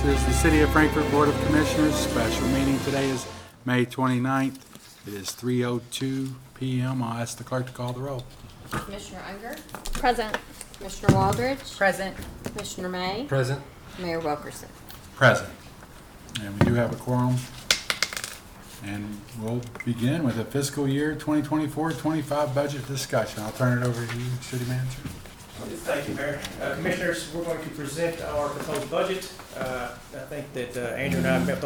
This is the City of Frankfort Board of Commissioners. Special meeting today is May 29th. It is 3:02 p.m. I'll ask the clerk to call the roll. Commissioner Unger? Present. Commissioner Waldridge? Present. Commissioner May? Present. Mayor Wilkerson? Present. And we do have a quorum. And we'll begin with the fiscal year 2024-25 budget discussion. I'll turn it over to you, City Manager. Thank you, Mayor. Commissioners, we're going to present our proposed budget. I think that Andrew and I have met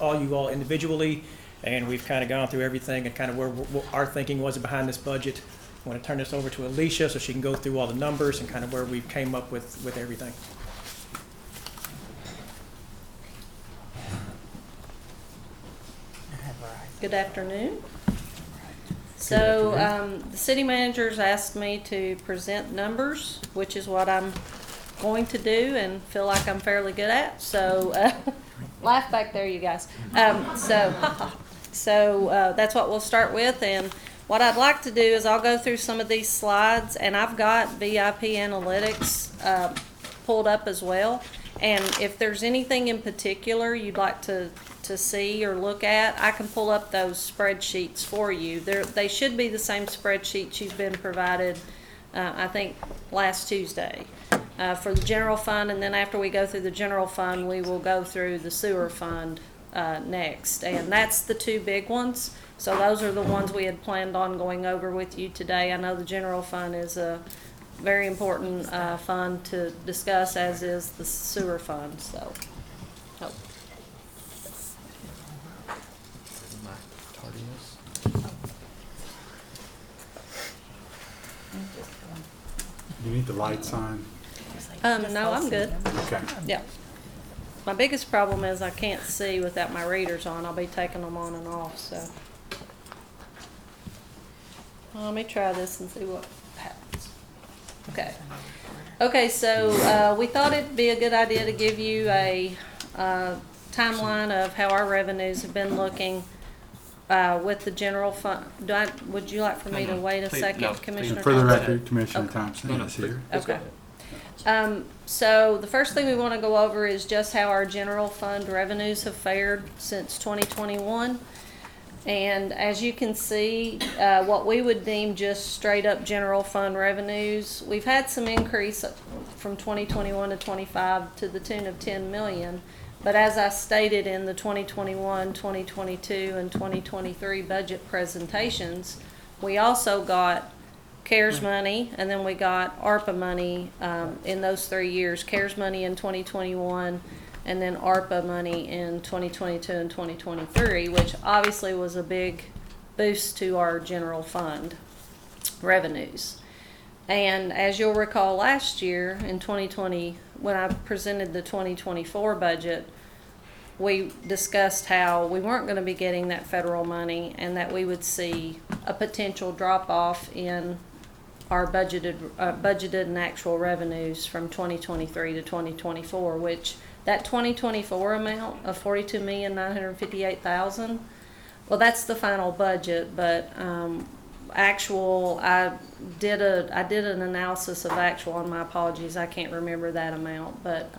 all you all individually, and we've kind of gone through everything and kind of where our thinking was behind this budget. I want to turn this over to Alicia so she can go through all the numbers and kind of where we came up with everything. Good afternoon. So the city managers asked me to present numbers, which is what I'm going to do and feel like I'm fairly good at. So laugh back there, you guys. So that's what we'll start with. And what I'd like to do is I'll go through some of these slides, and I've got VIP analytics pulled up as well. And if there's anything in particular you'd like to see or look at, I can pull up those spreadsheets for you. They should be the same spreadsheets you've been provided, I think, last Tuesday for the general fund. And then after we go through the general fund, we will go through the sewer fund next. And that's the two big ones. So those are the ones we had planned on going over with you today. I know the general fund is a very important fund to discuss, as is the sewer fund. So, You need the lights on. no, I'm good. Okay. Yeah. My biggest problem is I can't see without my readers on. I'll be taking them on and off. So, well, let me try this and see what happens. Okay. Okay, so we thought it'd be a good idea to give you a timeline of how our revenues have been looking with the general fund. Would you like for me to wait a second, no, Commissioner? For the Thompson? record, Commissioner Okay. Thompson is here. Okay. So the first thing we want to go over is just how our general fund revenues have fared since 2021. And as you can see, what we would deem just straight up general fund revenues, we've had some increase from 2021 to 25 to the tune of 10 million. But as I stated in the 2021, 2022, and 2023 budget presentations, we also got CARES money, and then we got ARPA money in those 3 years. CARES money in 2021, and then ARPA money in 2022 and 2023, which obviously was a big boost to our general fund revenues. And as you'll recall, last year in 2020, when I presented the 2024 budget, we discussed how we weren't going to be getting that federal money and that we would see a potential drop off in our budgeted and actual revenues from 2023 to 2024, which that 2024 amount of $42,958,000, well, that's the final budget, but actual, I did an analysis of actual, and my apologies, I can't remember that amount, but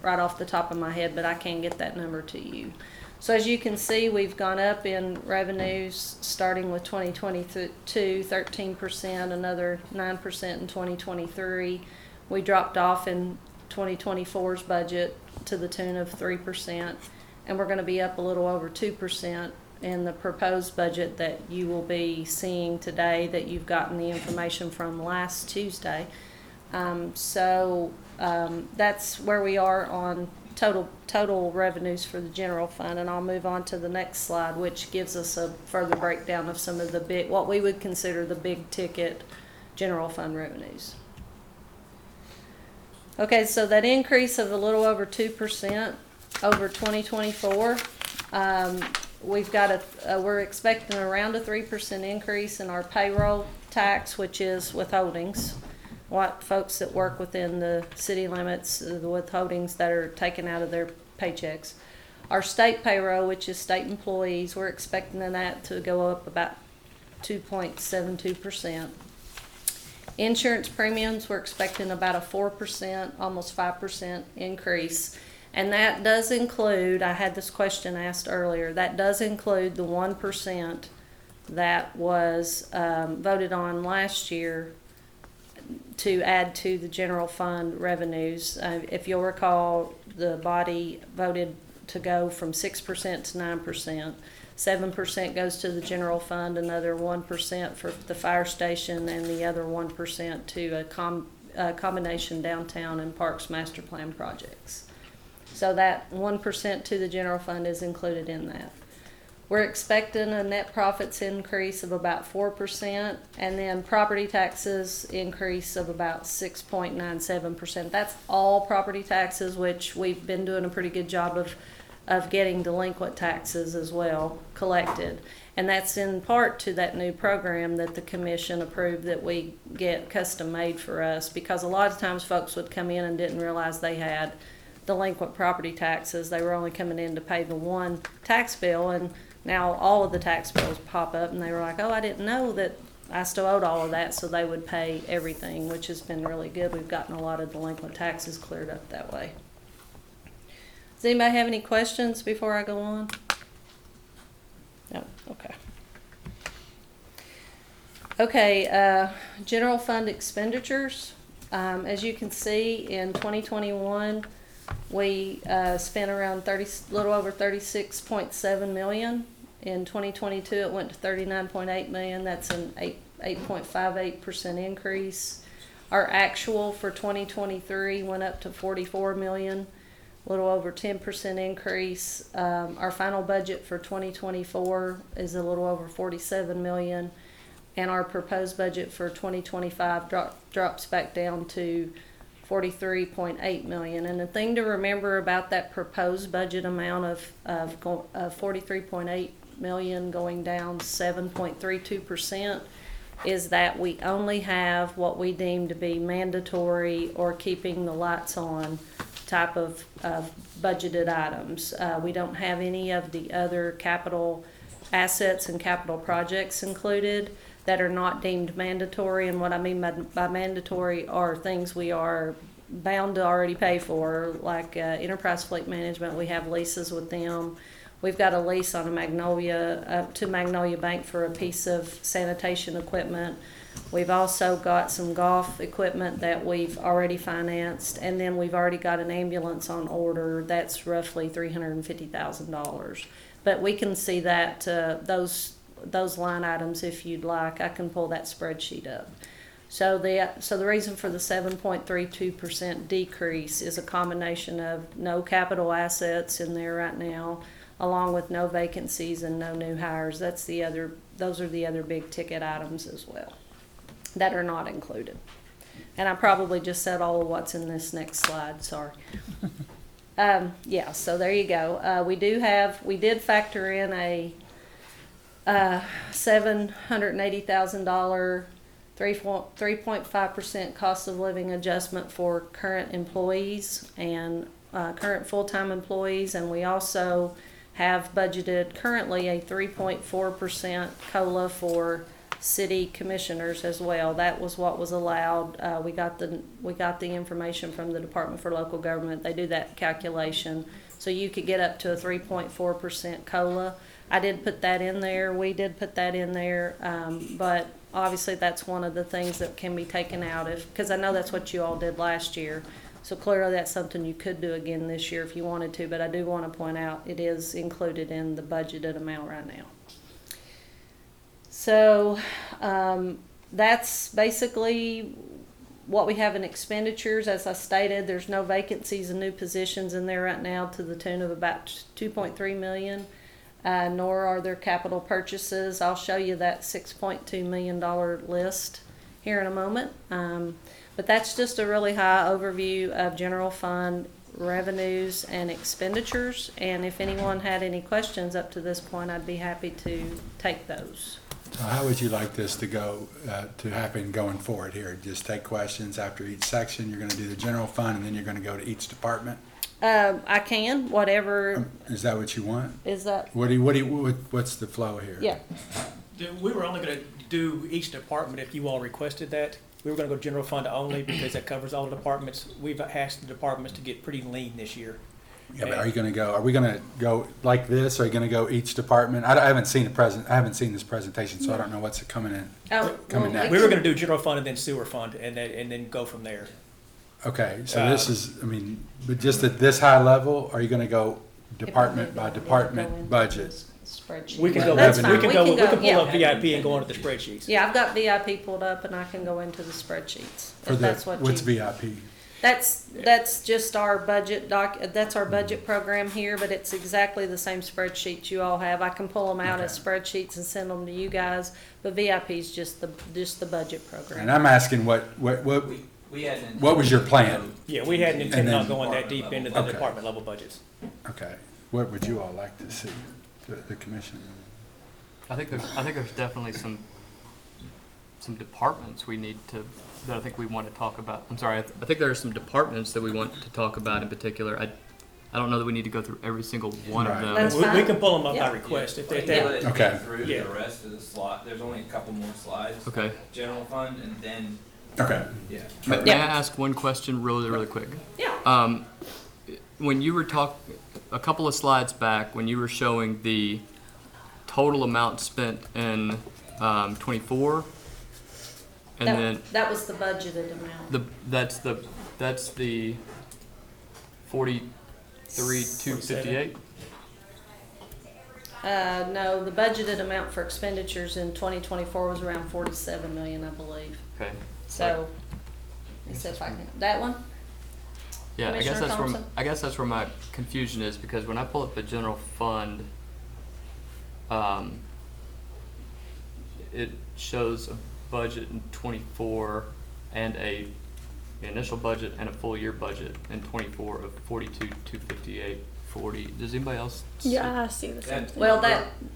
right off the top of my head, but I can get that number to you. So as you can see, we've gone up in revenues starting with 2022, 13%, another 9% in 2023. We dropped off in 2024's budget to the tune of 3%, and we're going to be up a little over 2% in the proposed budget that you will be seeing today, that you've gotten the information from last Tuesday. That's where we are on total revenues for the general fund, and I'll move on to the next slide, which gives us a further breakdown of some of the what we would consider the big ticket general fund revenues. Okay, so that increase of a little over 2% over 2024, we're expecting around a 3% increase in our payroll tax, which is withholdings. What folks that work within the city limits, the withholdings that are taken out of their paychecks. Our state payroll, which is state employees, we're expecting that to go up about 2.72%. Insurance premiums, we're expecting about a 4%, almost 5% increase. And that does include, I had this question asked earlier, that does include the 1% that was voted on last year to add to the general fund revenues. If you'll recall, the body voted to go from 6% to 9%. 7% goes to the general fund, another 1% for the fire station, and the other 1% to a combination downtown and parks master plan projects. So that 1% to the general fund is included in that. We're expecting a net profits increase of about 4%, and then property taxes increase of about 6.97%. That's all property taxes, which we've been doing a pretty good job of getting delinquent taxes as well collected. And that's in part to that new program that the commission approved that we get custom made for us, because a lot of times folks would come in and didn't realize they had delinquent property taxes. They were only coming in to pay the one tax bill, and now all of the tax bills pop up and they were like, oh, I didn't know that I still owed all of that, so they would pay everything, which has been really good. We've gotten a lot of delinquent taxes cleared up that way. Does anybody have any questions before I go on? No, okay. Okay, general fund expenditures. As you can see, in 2021, we spent around little over 36.7 million. In 2022, it went to 39.8 million. That's an 8.58% increase. Our actual for 2023 went up to 44 million, a little over 10% increase. Our final budget for 2024 is a little over 47 million, and our proposed budget for 2025 drops back down to 43.8 million. And the thing to remember about that proposed budget amount of 43.8 million going down 7.32% is that we only have what we deem to be mandatory or keeping the lights on type of budgeted items. We don't have any of the other capital assets and capital projects included that are not deemed mandatory. And what I mean by mandatory are things we are bound to already pay for, like Enterprise Fleet Management. We have leases with them. We've got a lease on to Magnolia Bank for a piece of sanitation equipment. We've also got some golf equipment that we've already financed, and then we've already got an ambulance on order that's roughly $350,000. But we can see that those line items if you'd like. I can pull that spreadsheet up. So the reason for the 7.32% decrease is a combination of no capital assets in there right now, along with no vacancies and no new hires. Those are the other big ticket items as well that are not included. And I probably just said all of what's in this next slide, sorry. Yeah, so there you go. We did factor in a $780,000 3.5% cost of living adjustment for current employees and current full-time employees, and we also have budgeted currently a 3.4% COLA for city commissioners as well. That was what was allowed. We got the information from the Department for Local Government. They do that calculation, so you could get up to a 3.4% COLA. I did put that in there. We did put that in there, but obviously that's one of the things that can be taken out because I know that's what you all did last year. So clearly that's something you could do again this year if you wanted to, but I do want to point out it is included in the budgeted amount right now. So that's basically what we have in expenditures. As I stated, there's no vacancies and new positions in there right now to the tune of about 2.3 million. Nor are there capital purchases. I'll show you that $6.2 million list here in a moment. But that's just a really high overview of general fund revenues and expenditures. And if anyone had any questions up to this point, I'd be happy to take those. So how would you like this to go, to happen going forward here? Just take questions after each section. You're going to do the general fund, and then you're going to go to each department? I can, whatever. Is that what you want? Is that? What's the flow here? Yeah. We were only going to do each department if you all requested that. We were going to go general fund only because that covers all the departments. We've asked the departments to get pretty lean this year. Yeah, but are we gonna go like this? Are you gonna go each department? I haven't seen I haven't seen this presentation, so I don't know what's coming in. Oh, Coming well, next. We were gonna do general fund and then sewer fund, and then go from there. Okay, so this is, I mean, but just at this high level, are you gonna go department by department budget? Spreadsheet. We can go, That's revenue. fine. we can pull yeah. up VIP and go into the spreadsheets. Yeah, I've got VIP pulled up and I can go into the spreadsheets. For If the, that's what what's you, VIP? that's just our budget that's our budget program here, but it's exactly the same spreadsheets you all have. I can pull them out as spreadsheets and send them to you guys, but VIP is just the budget program. And I'm asking what was your plan? Yeah, we hadn't intended on then- going that deep into the Okay. department level budgets. Okay, what would you all like to see, the commission? I think there's definitely some departments we need to, that I think we want to talk about. I'm sorry, I think there are some departments that we want to talk about in particular. I don't know that we need to go through every single one Right. of them. That's We fine. can pull them up Yeah. by request if they, Yeah. Okay. Through Yeah. the rest of the slide, there's only a couple more slides. Okay. General fund and then, Okay, yeah. May I ask one question really quick? Yeah. When you were a couple of slides back, when you were showing the total amount spent in 24, and then That was the budgeted amount. that's the 43,258. No, the budgeted amount for expenditures in 2024 was around 47 million, I believe. Okay. So, let's see if I can, that one? Yeah, Commissioner Thompson? I guess that's where my confusion is, because when I pull up the general fund, it shows a budget in 24 and the initial budget and a full year budget in 24 of 42,258.40. Does anybody else? Yeah, I see the same That- thing. Well,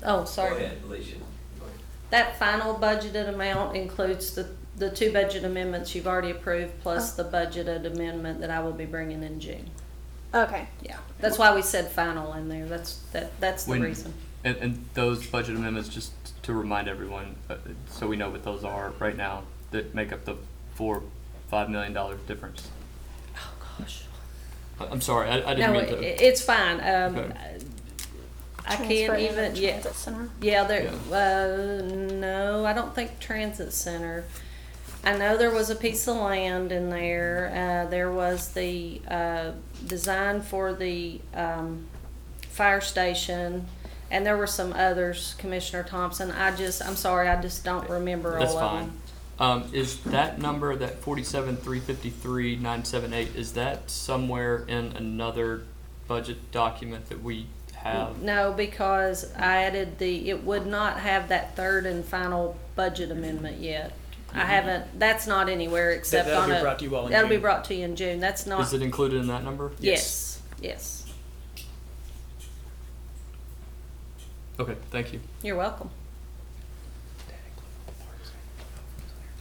Go sorry. ahead, Alicia. Go ahead. That final budgeted amount includes the two budget amendments you've already approved, plus the budgeted amendment that I will be bringing in June. Okay. Yeah, that's why we said final in there. That's the When- reason. And those budget amendments, just to remind everyone, so we know what those are right now, that make up the $5 million difference. Oh, gosh. I'm sorry, I didn't No, mean to. it's fine. Okay. I Transfer can't in even, the yeah. Transit Center. Yeah, no, I don't think transit center. I know there was a piece of land in there. There was the design for the fire station, and there were some others, Commissioner Thompson. I'm sorry, I just don't remember all That's of fine. them. Is that number, that 47,353,978, is that somewhere in another budget document that we have? No, because I added it would not have that third and final budget amendment yet. I haven't, that's not anywhere except That'll on be a. brought to you all in That'll be June. brought to you in June. That's not. Is it included in that number? Yes, yes. Okay, thank you. You're welcome.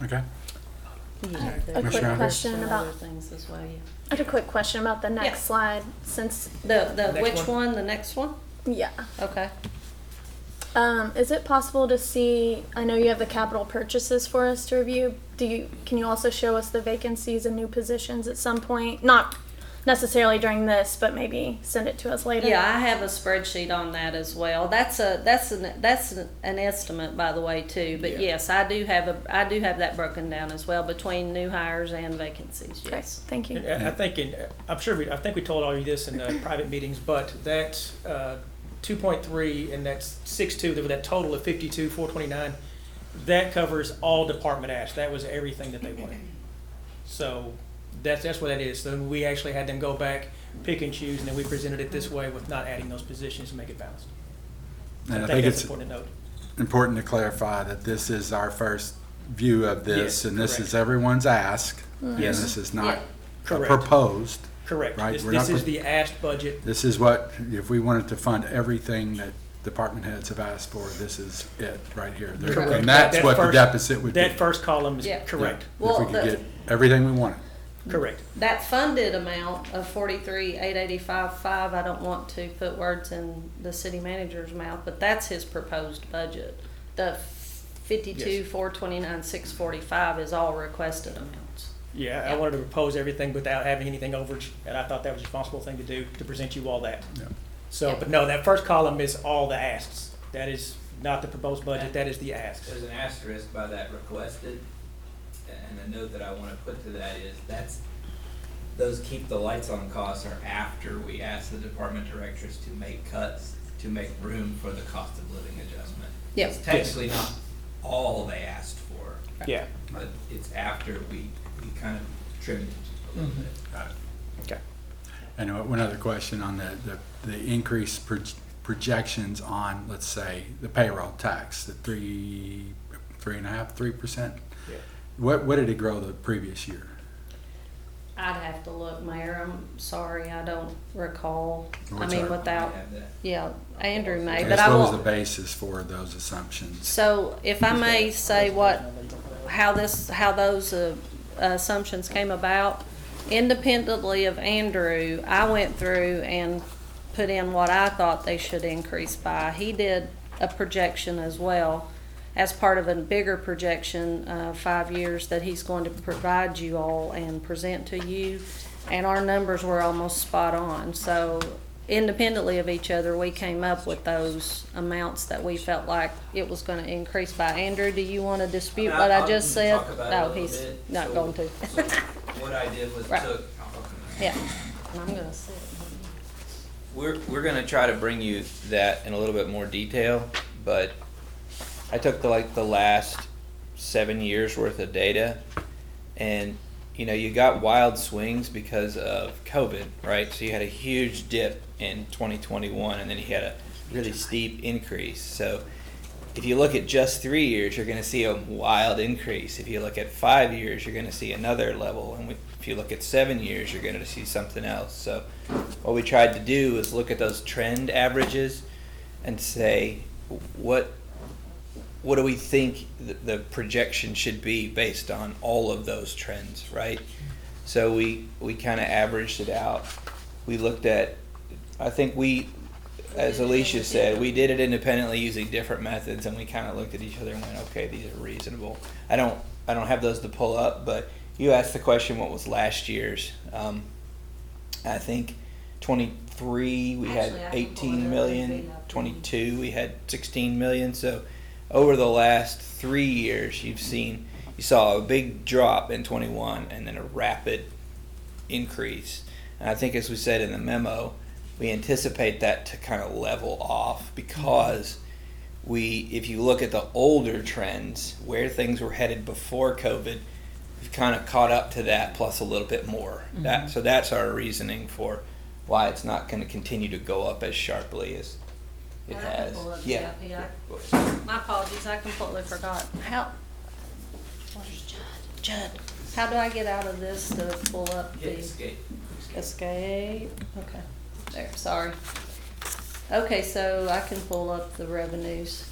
okay. Yeah, A there's quick Commissioner question some about, other things as well, yeah. I had a quick question about the Yeah. next slide, since, The Next which one? one? The next one? yeah. Okay. Is it possible to see, I know you have the capital purchases for us to review, can you also show us the vacancies and new positions at some point? Not necessarily during this, but maybe send it to us later. Yeah, I have a spreadsheet on that as well. That's an estimate, by the way, too. But Yeah. yes, I do have that broken down as well between new hires and vacancies. Okay, Yes. thank you. And I think I think we told all of you this in private meetings, but that 2.3 and that 6.2, there was that total of 52,429, that covers all department asks. That was everything that they wanted. So that's what that is. So we actually had them go back, pick and choose, and then we presented it this way with not adding those positions to make it balanced. And I think think that's it's important to note. important to clarify that this is our first view of this, Yes, and this correct. is everyone's ask. And Yes. this is not Yeah. Correct. proposed. Correct. Right, This we're not this is pro- the asked budget. This is what, if we wanted to fund everything that department heads have asked for, this is it right here. There- Correct. And that's That what the first- deficit would be. That first column is Yeah. correct. If Well, we could the- get everything we wanted. Correct. That funded amount of 43,885.5, I don't want to put words in the city manager's mouth, but that's his proposed budget. The 52,429,645 is all requested amounts. Yeah, I Yeah. wanted to propose everything without having anything overage, and I thought that was a responsible thing to do, to present you all that. Yeah. So, Yeah. but no, that first column is all the asks. That is not the proposed budget, that is the asks. There's an asterisk by that requested, and a note that I wanna put to that is, those keep the lights on costs are after we ask the department directors to make cuts to make room for the cost of living adjustment. Yep. It's technically not all they asked for, Yeah, but it's after we kind of trimmed it a little bit. Got it. okay. And one other question on the increased projections on, let's say, the payroll tax, the 3.5%. Yeah. What did it grow the previous year? I'd have to look, Mayor, I'm sorry, I don't recall. I What's mean, our- without, We have that. yeah, Andrew may, I but guess I what was the will. basis for those assumptions? So if I may say how those assumptions came about, independently of Andrew, I went through and put in what I thought they should increase by. He did a projection as well, as part of a bigger projection, 5 years that he's going to provide you all and present to you. And our numbers were almost spot on. So independently of each other, we came up with those amounts that we felt like it was gonna increase by. Andrew, do you wanna dispute what I just said? Talk about it a No, little he's bit. not So- going to. so what I did was Right. took. Yeah, and I'm gonna sit. We're gonna try to bring you that in a little bit more detail, but I took the last 7 years worth of data, and you got wild swings because of COVID, right? So you had a huge dip in 2021, and then you had a really steep increase. So if you look at just 3 years, you're gonna see a wild increase. If you look at 5 years, you're gonna see another level, and if you look at 7 years, you're gonna see something else. So what we tried to do is look at those trend averages and say, what do we think the projection should be based on all of those trends, right? So we kind of averaged it out. We looked at, I think as Alicia said, we did it independently using different methods, and we kind of looked at each other and went, okay, these are reasonable. I don't have those to pull up, but you asked the question, what was last year's? I think 23 we had Actually, I can pull it 18 up. million, 22 we had 16 million. So over the last 3 years, you saw a big drop in 21 and then a rapid increase. And I think, as we said in the memo, we anticipate that to kind of level off because if you look at the older trends, where things were headed before COVID, we've kind of caught up to that plus a little bit more. So that's our reasoning for why it's not going to continue to go up as sharply as it And I can has. pull up the Yeah. CIP. My apologies, I completely forgot. Where's Judd? How do I get out of this to pull up Hit the escape. escape? Okay, there, sorry. Okay, so I can pull up the revenues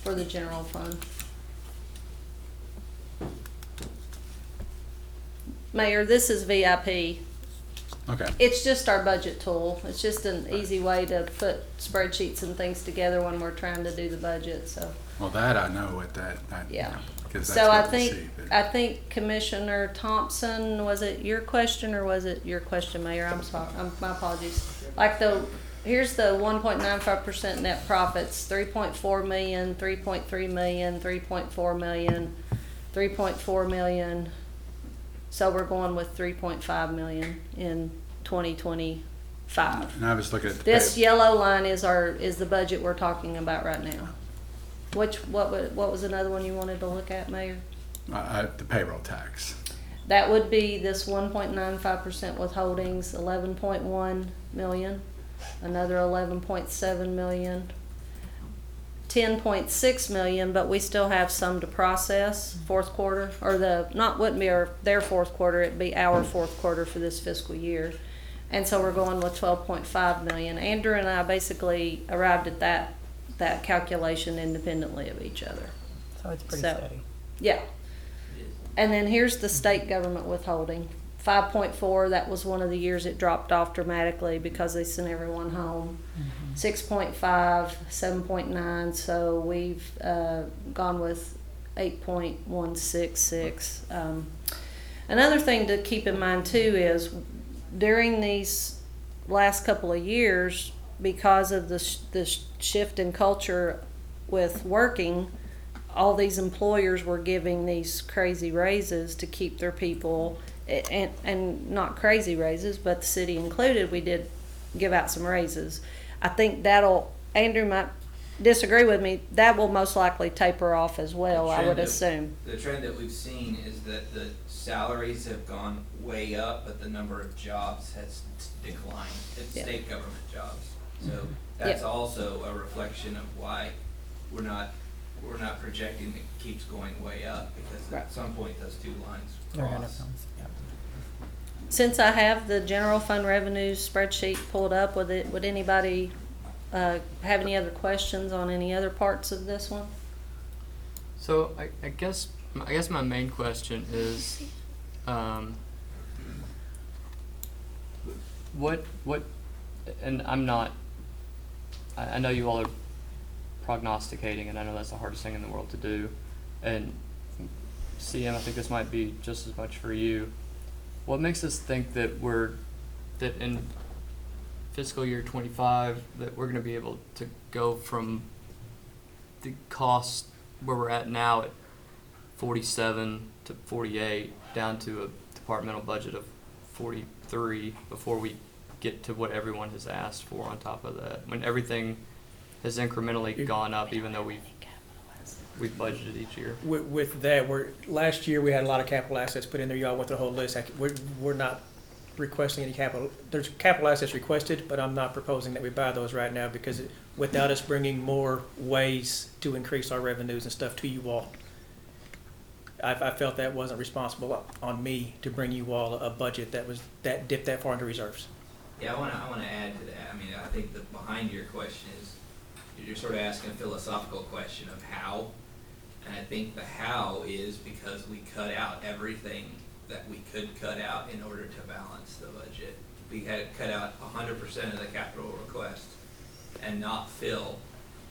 for the general fund. Mayor, this is VIP. Okay. It's just our budget tool. It's just an easy way to put spreadsheets and things together when we're trying to do the budget, so. Well, that I know what Yeah. because that's So I what we think, see. but- I think Commissioner Thompson, was it your question or was it your question, Mayor? I'm sorry, my apologies. Like here's the 1.95% net profits, 3.4 million, 3.3 million, 3.4 million, 3.4 million. So we're going with 3.5 million in 2025. And I was looking at the This yellow line is the budget we're talking about right now. What was another one you wanted to look at, Mayor? the payroll tax. That would be this 1.95% withholdings, 11.1 million, another 11.7 million, 10.6 million, but we still have some to process fourth quarter, or wouldn't be their fourth quarter, it'd be our fourth quarter for this fiscal year. And so we're going with 12.5 million. Andrew and I basically arrived at that calculation independently of each other. So it's pretty So- steady. Yeah. And then here's the state government withholding. 5.4, that was one of the years it dropped off dramatically because they sent everyone home. 6.5, 7.9, so we've gone with 8.166. Another thing to keep in mind too is during these last couple of years, because of the shift in culture with working, all these employers were giving these crazy raises to keep their people, and not crazy raises, but the city included, we did give out some raises. I think that'll, Andrew might disagree with me, that will most likely taper off as well, I would assume. The trend that we've seen is that the salaries have gone way up, but the number of jobs has declined. It's Yeah. state government jobs. So that's also a reflection of why we're not projecting it keeps going way up, because Right. at some point those two lines They're gonna cross. come. Yeah. Since I have the general fund revenues spreadsheet pulled up, would anybody have any other questions on any other parts of this one? So I guess my main question is, what, and I'm not, I know you all are prognosticating, and I know that's the hardest thing in the world to do, and CM, I think this might be just as much for you. What makes us think that that in fiscal year 25, that we're going to be able to go from the cost where we're at now at 47 to 48 down to a departmental budget of 43 before we get to what everyone has asked for on top of that, when everything has incrementally gone up, even though we've budgeted each year? With that, last year we had a lot of capital assets put in there. Y'all went through the whole list. We're not requesting any capital. There's capital assets requested, but I'm not proposing that we buy those right now, because without us bringing more ways to increase our revenues and stuff to you all, I felt that wasn't responsible on me to bring you all a budget that dipped that far into reserves. Yeah, I want to add to that. I mean, I think that behind your question is you're sort of asking a philosophical question of how, and I think the how is because we cut out everything that we could cut out in order to balance the budget. We had cut out 100% of the capital request and not fill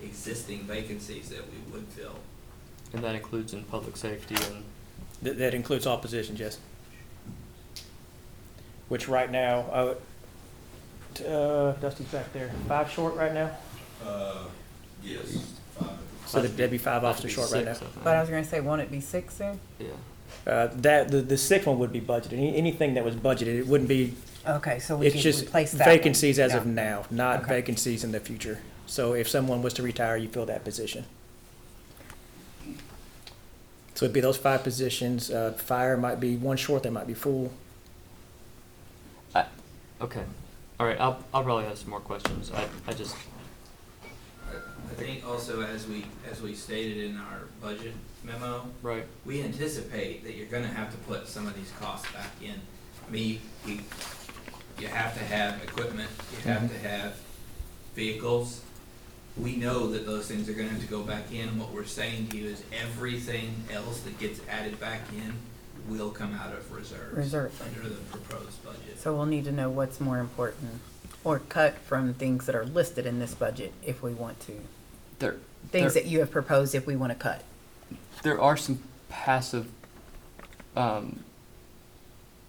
existing vacancies that we would fill. And that includes in public safety and That includes all positions, yes. Which right now, Dusty's back there, 5 short right now? Yes, 5. So that'd be 5 officers short right now. 6, I think. But I was gonna say, won't it be 6 soon? Yeah. The 6th one would be budgeted. Anything that was budgeted, it wouldn't be, Okay, so we it's can just replace that one. vacancies as of Yeah. now, not Okay. vacancies in the future. So if someone was to retire, you fill that position. So it'd be those 5 positions. Fire might be 1 short, they might be full. Okay. All right. I'll probably have some more questions. I just. I think also as we stated in our budget memo, Right. we anticipate that you're gonna have to put some of these costs back in. I mean, you have to have equipment, you have to have vehicles. We know that those things are gonna have to go back in. What we're saying to you is everything else that gets added back in will come out of reserves. Reserve. Under the proposed budget. So we'll need to know what's more important, or cut from things that are listed in this budget if we want to. Things that you have proposed if we want to cut. There are some passive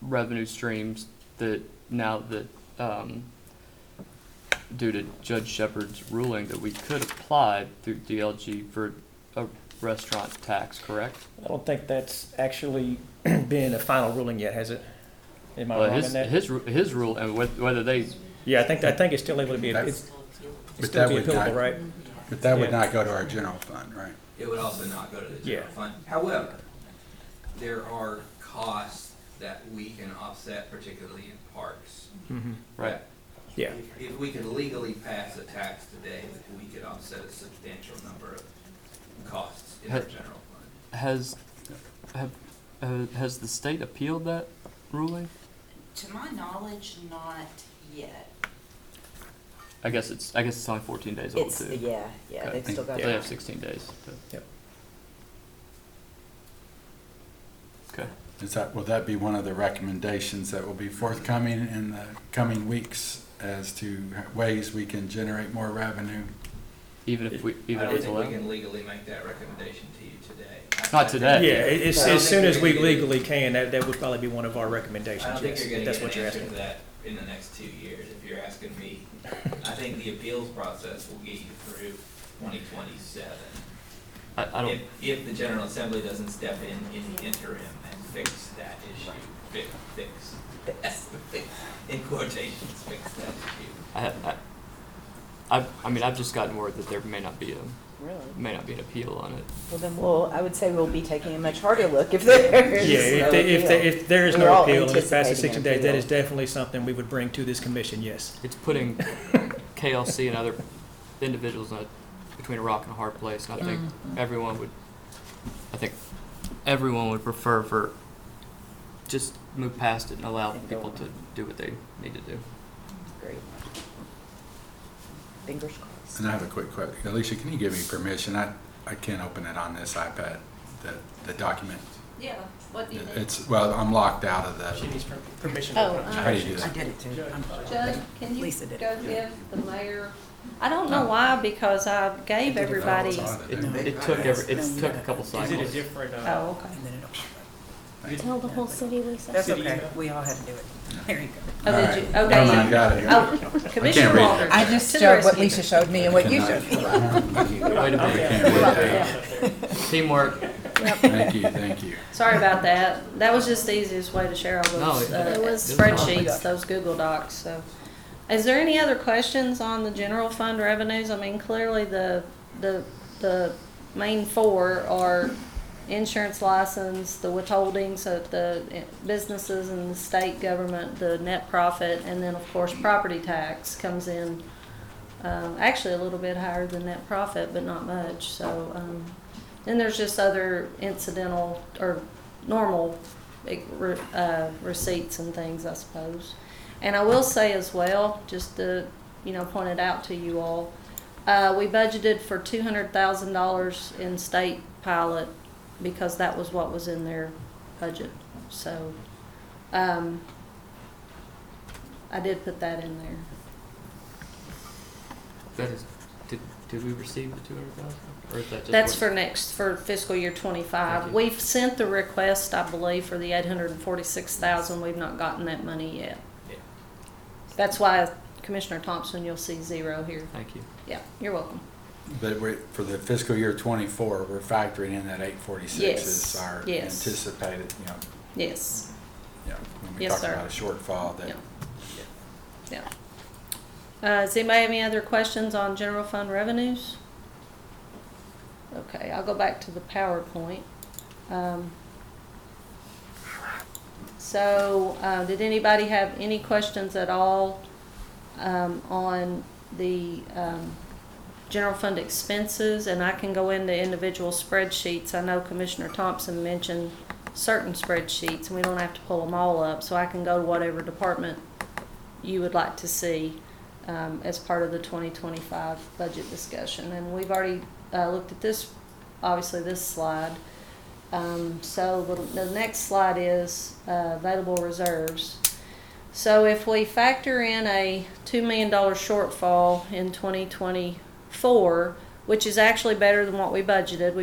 revenue streams that now that due to Judge Shepard's ruling that we could apply through DLG for a restaurant tax, correct? I don't think that's actually been a final ruling yet, has it? Am I wrong in that? His rule, and whether they, Yeah, I think it's still able to be, it's But still that be would appealable, not- right? But that would Yeah. not go to our general fund, right? It would also not go to the general Yeah. fund. However, there are costs that we can offset, particularly in parks. Mhm. right? Yeah. If we could legally pass a tax today, we could offset a substantial number of costs in our general fund. Has the state appealed that ruling? To my knowledge, not yet. I guess it's only 14 days old It's, too. yeah, Okay. they've still got They have time. 16 days. Yep. Okay. Will that be one of the recommendations that will be forthcoming in the coming weeks as to ways we can generate more revenue even if we, I even if don't it's think we 11? can legally make that recommendation to you today. Not today. Yeah, it's, I don't as think soon you're as gonna we get it. legally can, that would probably be one of our I recommendations, don't think yes, you're if gonna that's get what an you're answer asking. to that in the next 2 years, if you're asking me. I think the appeals process will get you through 2027. I don't, If the General Assembly doesn't step in the interim and fix that issue, fix, in quotations, fix that issue. I mean, I've just gotten word that there may not be Really? an appeal on it. Well, then I would say we'll be taking a much harder look if there is Yeah, no if there is We're no all appeal, and it's past the 60 anticipating days, an that appeal. is definitely something we would bring to this commission, yes. It's putting KLC and other individuals between a rock and a hard place, and I think everyone would prefer for just move past it and allow And go people on. to do what they need to do. Great. Fingers crossed. And I have a quick question. Alicia, can you give me permission? I can't open it on this iPad, the document. Yeah, what do you need? It's, well, I'm locked out of She the, needs permission. Oh, how do you do I that? did it too. I'm sorry. Judge, can you Lisa did. go give the mayor, I don't know why, because I gave everybody, It took a couple Is it a cycles. different, oh, okay. And then it'll. Tell the whole city, Lisa. That's City okay. email. We all had to do it. There you go. Oh, did you? All right. Okay. Never mind, got it. Oh, Commissioner read it. Walters. I just to the showed what rescue. Lisa showed me and what you showed me. Wait a I minute. can't read that. Teamwork. Thank you. Sorry about that. That was just the easiest way to share all those No, uh, it was- spreadsheets, those Google Docs, so. Is there any other questions on the general fund revenues? I mean, clearly the main four are insurance license, the withholdings of the businesses and the state government, the net profit, and then of course property tax comes in, actually a little bit higher than net profit, but not much, so, then there's just other incidental or normal receipts and things, I suppose. And I will say as well, just to, point it out to you all, we budgeted for $200,000 in state pilot because that was what was in their budget. So, I did put that in there. That is, did we receive the 200,000? Or is that just? That's what- for fiscal year Thank 25. you. We've sent the request, I believe, for the 846,000. We've not gotten that money yet. Yeah. That's why, Commissioner Thompson, you'll see zero here. Thank you. Yeah, you're welcome. But for the fiscal year 24, we're factoring in that 846 Yes, is our yes. anticipated, Yes, when we Yes, talk sir. about a shortfall that. Yeah. yeah. Does anybody have any other questions on general fund revenues? Okay, I'll go back to the PowerPoint. Did anybody have any questions at all on the general fund expenses? And I can go into individual spreadsheets. I know Commissioner Thompson mentioned certain spreadsheets, and we don't have to pull them all up, so I can go to whatever department you would like to see as part of the 2025 budget discussion. And we've already looked at this, obviously this slide. So the next slide is available reserves. So if we factor in a $2 million shortfall in 2024, which is actually better than what we budgeted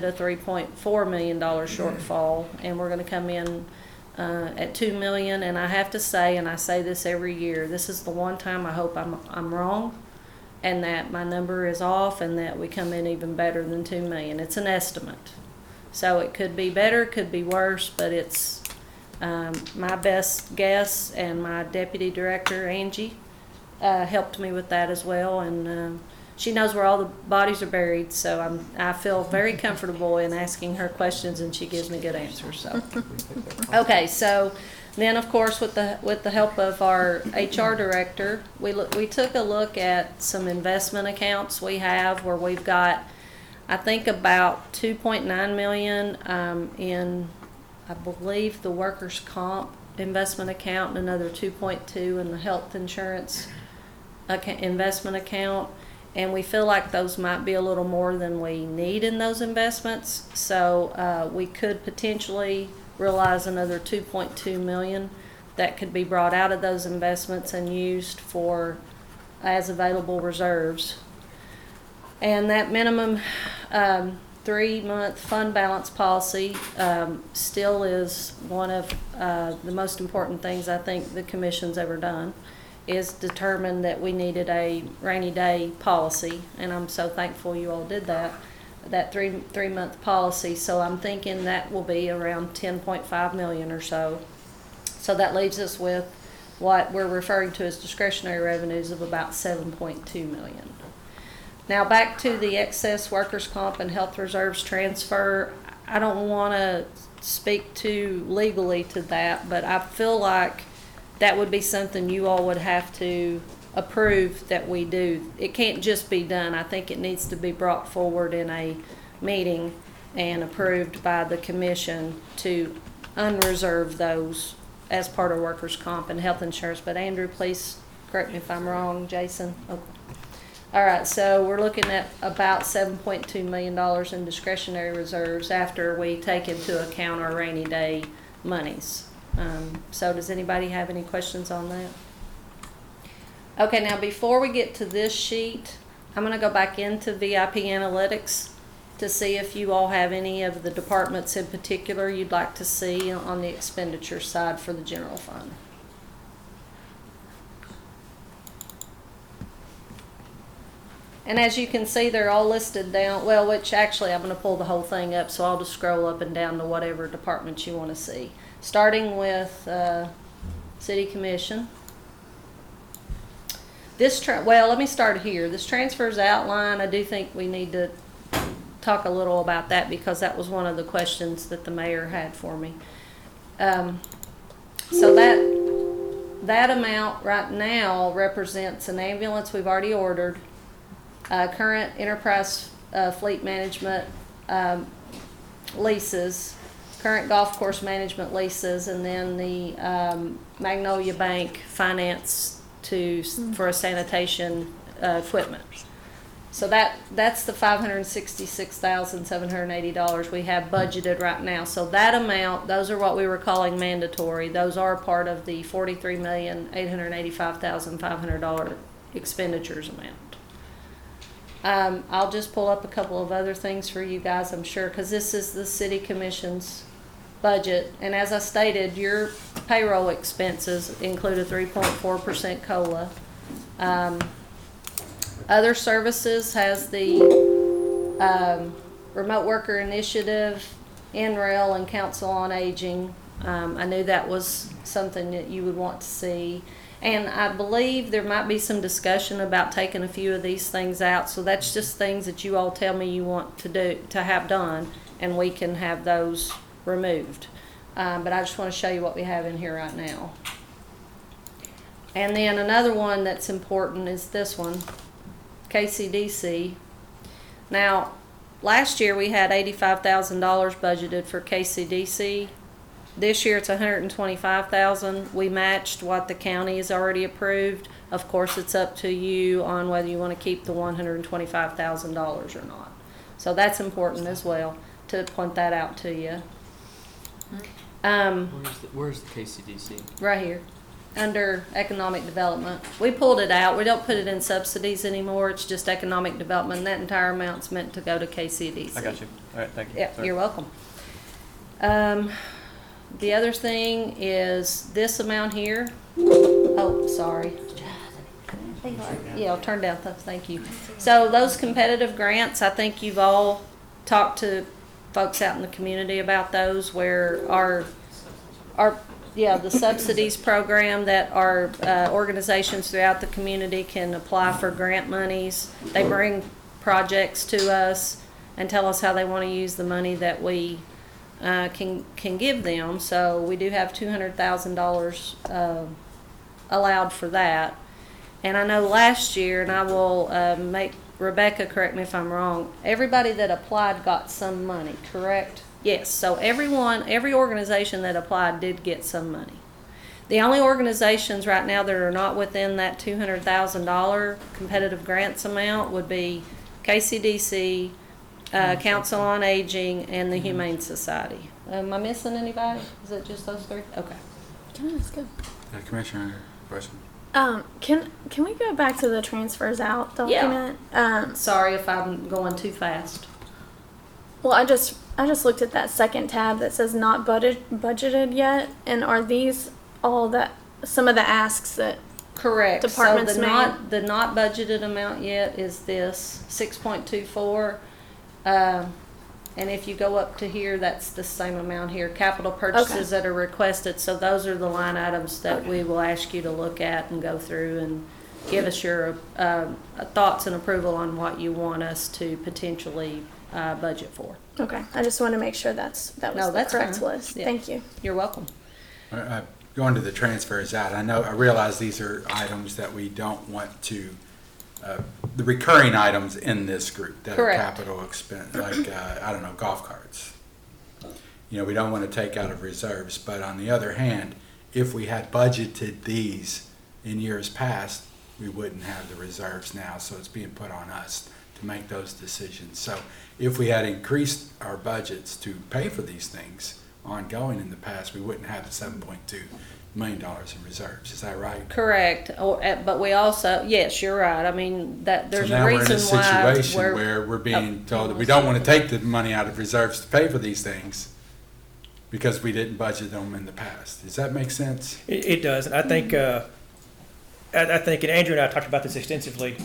a $3.4 million shortfall, and we're going to come in at $2 million. And I have to say, and I say this every year, this is the one time I hope I'm wrong, and that my number is off, and that we come in even better than $2 million. It's an estimate, so it could be better, could be worse, but it's my best guess. And my deputy director Angie helped me with that as well, and she knows where all the bodies are buried, so I feel very comfortable in asking her questions, and she gives me good answers. So, okay, so then of course with the help of our HR director, we took a look at some investment accounts we have where we've got, I think, about 2.9 million in, I believe, the workers' comp investment account, and another 2.2 in the health insurance investment account. And we feel like those might be a little more than we need in those investments. So we could potentially realize another 2.2 million that could be brought out of those investments and used as available reserves. And that minimum 3-month fund balance policy still is one of the most important things I think the commission's ever done, is determined that we needed a rainy day policy, and I'm so thankful you all did that three-month policy. So I'm thinking that will be around 10.5 million or so. So that leaves us with what we're referring to as discretionary revenues of about 7.2 million. Now back to the excess workers' comp and health reserves transfer. I don't want to speak too legally to that, but I feel like that would be something you all would have to approve that we do. It can't just be done. I think it needs to be brought forward in a meeting and approved by the commission to unreserve those as part of workers' comp and health insurance. But Andrew, please correct me if I'm wrong. Jason? Okay. All right, so we're looking at about $7.2 million in discretionary reserves after we take into account our rainy day monies. So does anybody have any questions on that? Okay, now before we get to this sheet, I'm going to go back into VIP Analytics to see if you all have any of the departments in particular you'd like to see on the expenditure side for the general fund. And as you can see, they're all listed down, well, which actually I'm going to pull the whole thing up, so I'll just scroll up and down to whatever department you want to see. Starting with City Commission. Well, let me start here. This transfers outline, I do think we need to talk a little about that because that was one of the questions that the mayor had for me. So that amount right now represents an ambulance we've already ordered, current enterprise fleet management leases, current golf course management leases, and then the Magnolia Bank finance for a sanitation equipment. So that's the $566,780 we have budgeted right now. So that amount, those are what we were calling mandatory. Those are part of the $43,885,500 expenditures amount. I'll just pull up a couple of other things for you guys, I'm sure, because this is the City Commission's budget. And as I stated, your payroll expenses include a 3.4% COLA. Other services has the Remote Worker Initiative, NREL, and Council on Aging. I knew that was something that you would want to see. And I believe there might be some discussion about taking a few of these things out. So that's just things that you all tell me you want to have done, and we can have those removed. But I just want to show you what we have in here right now. And then another one that's important is this one, KCDC. Now, last year we had $85,000 budgeted for KCDC. This year it's $125,000. We matched what the county has already approved. Of course, it's up to you on whether you want to keep the $125,000 or not. So that's important as well to point that out to you. Where's the KCDC? Right here, under economic development. We pulled it out. We don't put it in subsidies anymore. It's just economic development. That entire amount's meant to go to KCDC. I got you. All right, thank you. Yeah, Sorry. you're welcome. The other thing is this amount here. Oh, sorry. Yeah, I'll turn down. Thank you. So those competitive grants, I think you've all talked to folks out in the community about those, where the subsidies program that our organizations throughout the community can apply for grant monies. They bring projects to us and tell us how they want to use the money that we can give them. So we do have $200,000 allowed for that. And I know last year, and I will make Rebecca correct me if I'm wrong, everybody that applied got some money, correct? Yes, so every organization that applied did get some money. The only organizations right now that are not within that $200,000 competitive grants amount would be KCDC, Council on Aging, and the Humane Society. Am I missing anybody? Is it just those three? Okay. Can I ask a Commissioner, question. Can we go back to the transfers out Yeah. document? Sorry if I'm going too fast. Well, I just looked at that second tab that says not budgeted yet, and are these all that some of the asks that? Correct. Departments so made. the not budgeted amount yet is this 6.24. And if you go up to here, that's the same amount here. Capital purchases that are requested. So those are the line items that we will ask you to look at and go through and give us your thoughts and approval on what you want us to potentially budget for. Okay, I just want to make sure that was No, the that's correct fine. list. Yeah. Thank you. You're welcome. Going to the transfers out, I realize these are items that we don't want to, the recurring items in this group that Correct. are capital expense, like, I don't know, golf carts. You know, we don't want to take out of reserves, but on the other hand, if we had budgeted these in years past, we wouldn't have the reserves now, so it's being put on us to make those decisions. So if we had increased our budgets to pay for these things ongoing in the past, we wouldn't have the $7.2 million in reserves. Is that right? Correct. But we also, yes, you're right. I mean, that there's So a now we're in reason a why situation where we're being told that we don't want to take the money out of reserves to pay for these things because we didn't budget them in the past. Does that make sense? It does, and I think, and Andrew and I talked about this extensively.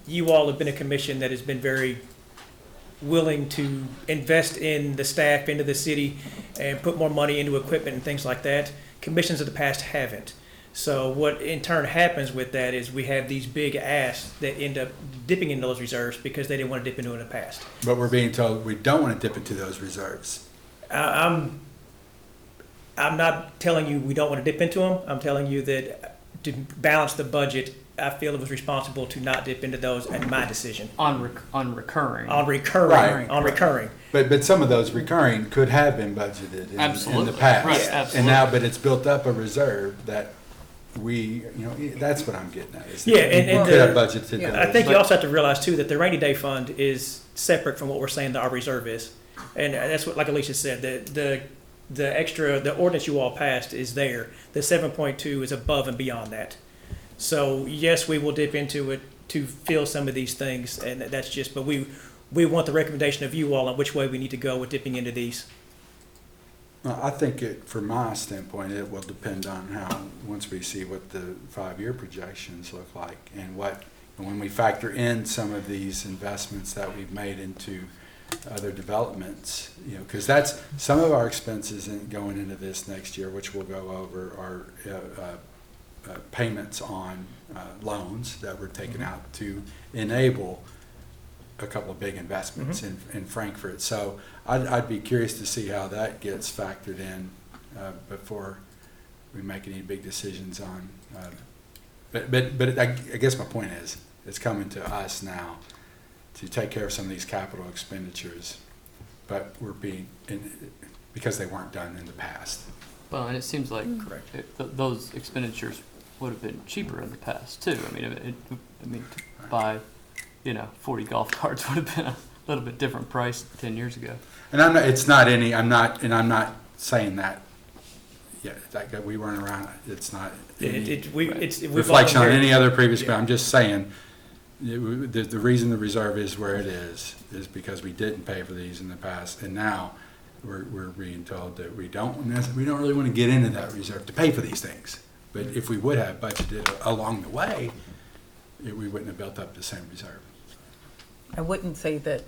You all have been a commission that has been very willing to invest in the staff, into the city, and put more money into equipment and things like that. Commissions of the past haven't. So what in turn happens with that is we have these big asks that end up dipping into those reserves because they didn't want to dip into it in the past. But we're being told we don't want to dip into those reserves. I'm not telling you we don't want to dip into them. I'm telling you that to balance the budget, I feel it was responsible to not dip into those, and my decision. On recurring. On recurring. Right. On recurring. But some of those recurring could have been budgeted in Absolutely. the past. Right, Yeah. absolutely. And now, but it's built up a reserve that we, that's what I'm getting at. Is that Yeah, and we could have budgeted Yeah. those. I think you also have to realize too that the rainy day fund is separate from what we're saying that our reserve is. And that's what, like Alicia said, the extra, the ordinance you all passed is there. The 7.2 is above and beyond that. So yes, we will dip into it to fill some of these things, and that's just, but we want the recommendation of you all on which way we need to go with dipping into these. I think from my standpoint, it will depend on how, once we see what the 5-year projections look like and when we factor in some of these investments that we've made into other developments, because that's some of our expenses going into this next year, which we'll go over, are payments on loans that were taken out to enable a couple of big investments in Frankfort. So I'd be curious to see how that gets factored in before we make any big decisions on. But I guess my point is, it's coming to us now to take care of some of these capital expenditures, but we're because they weren't done in the past. Well, and it seems like Correct. those expenditures would have been cheaper in the past too. I mean, to buy, 40 golf carts would have been a little bit different price 10 years ago. And I'm not saying that. Yeah, that we weren't around. It's not any We've reflection all on been any here. other previous. Yeah. But I'm just saying the reason the reserve is where it is because we didn't pay for these in the past, and now we're being told that we don't really want to get into that reserve to pay for these things. But if we would have budgeted along the way, we wouldn't have built up the same reserve. I wouldn't say that,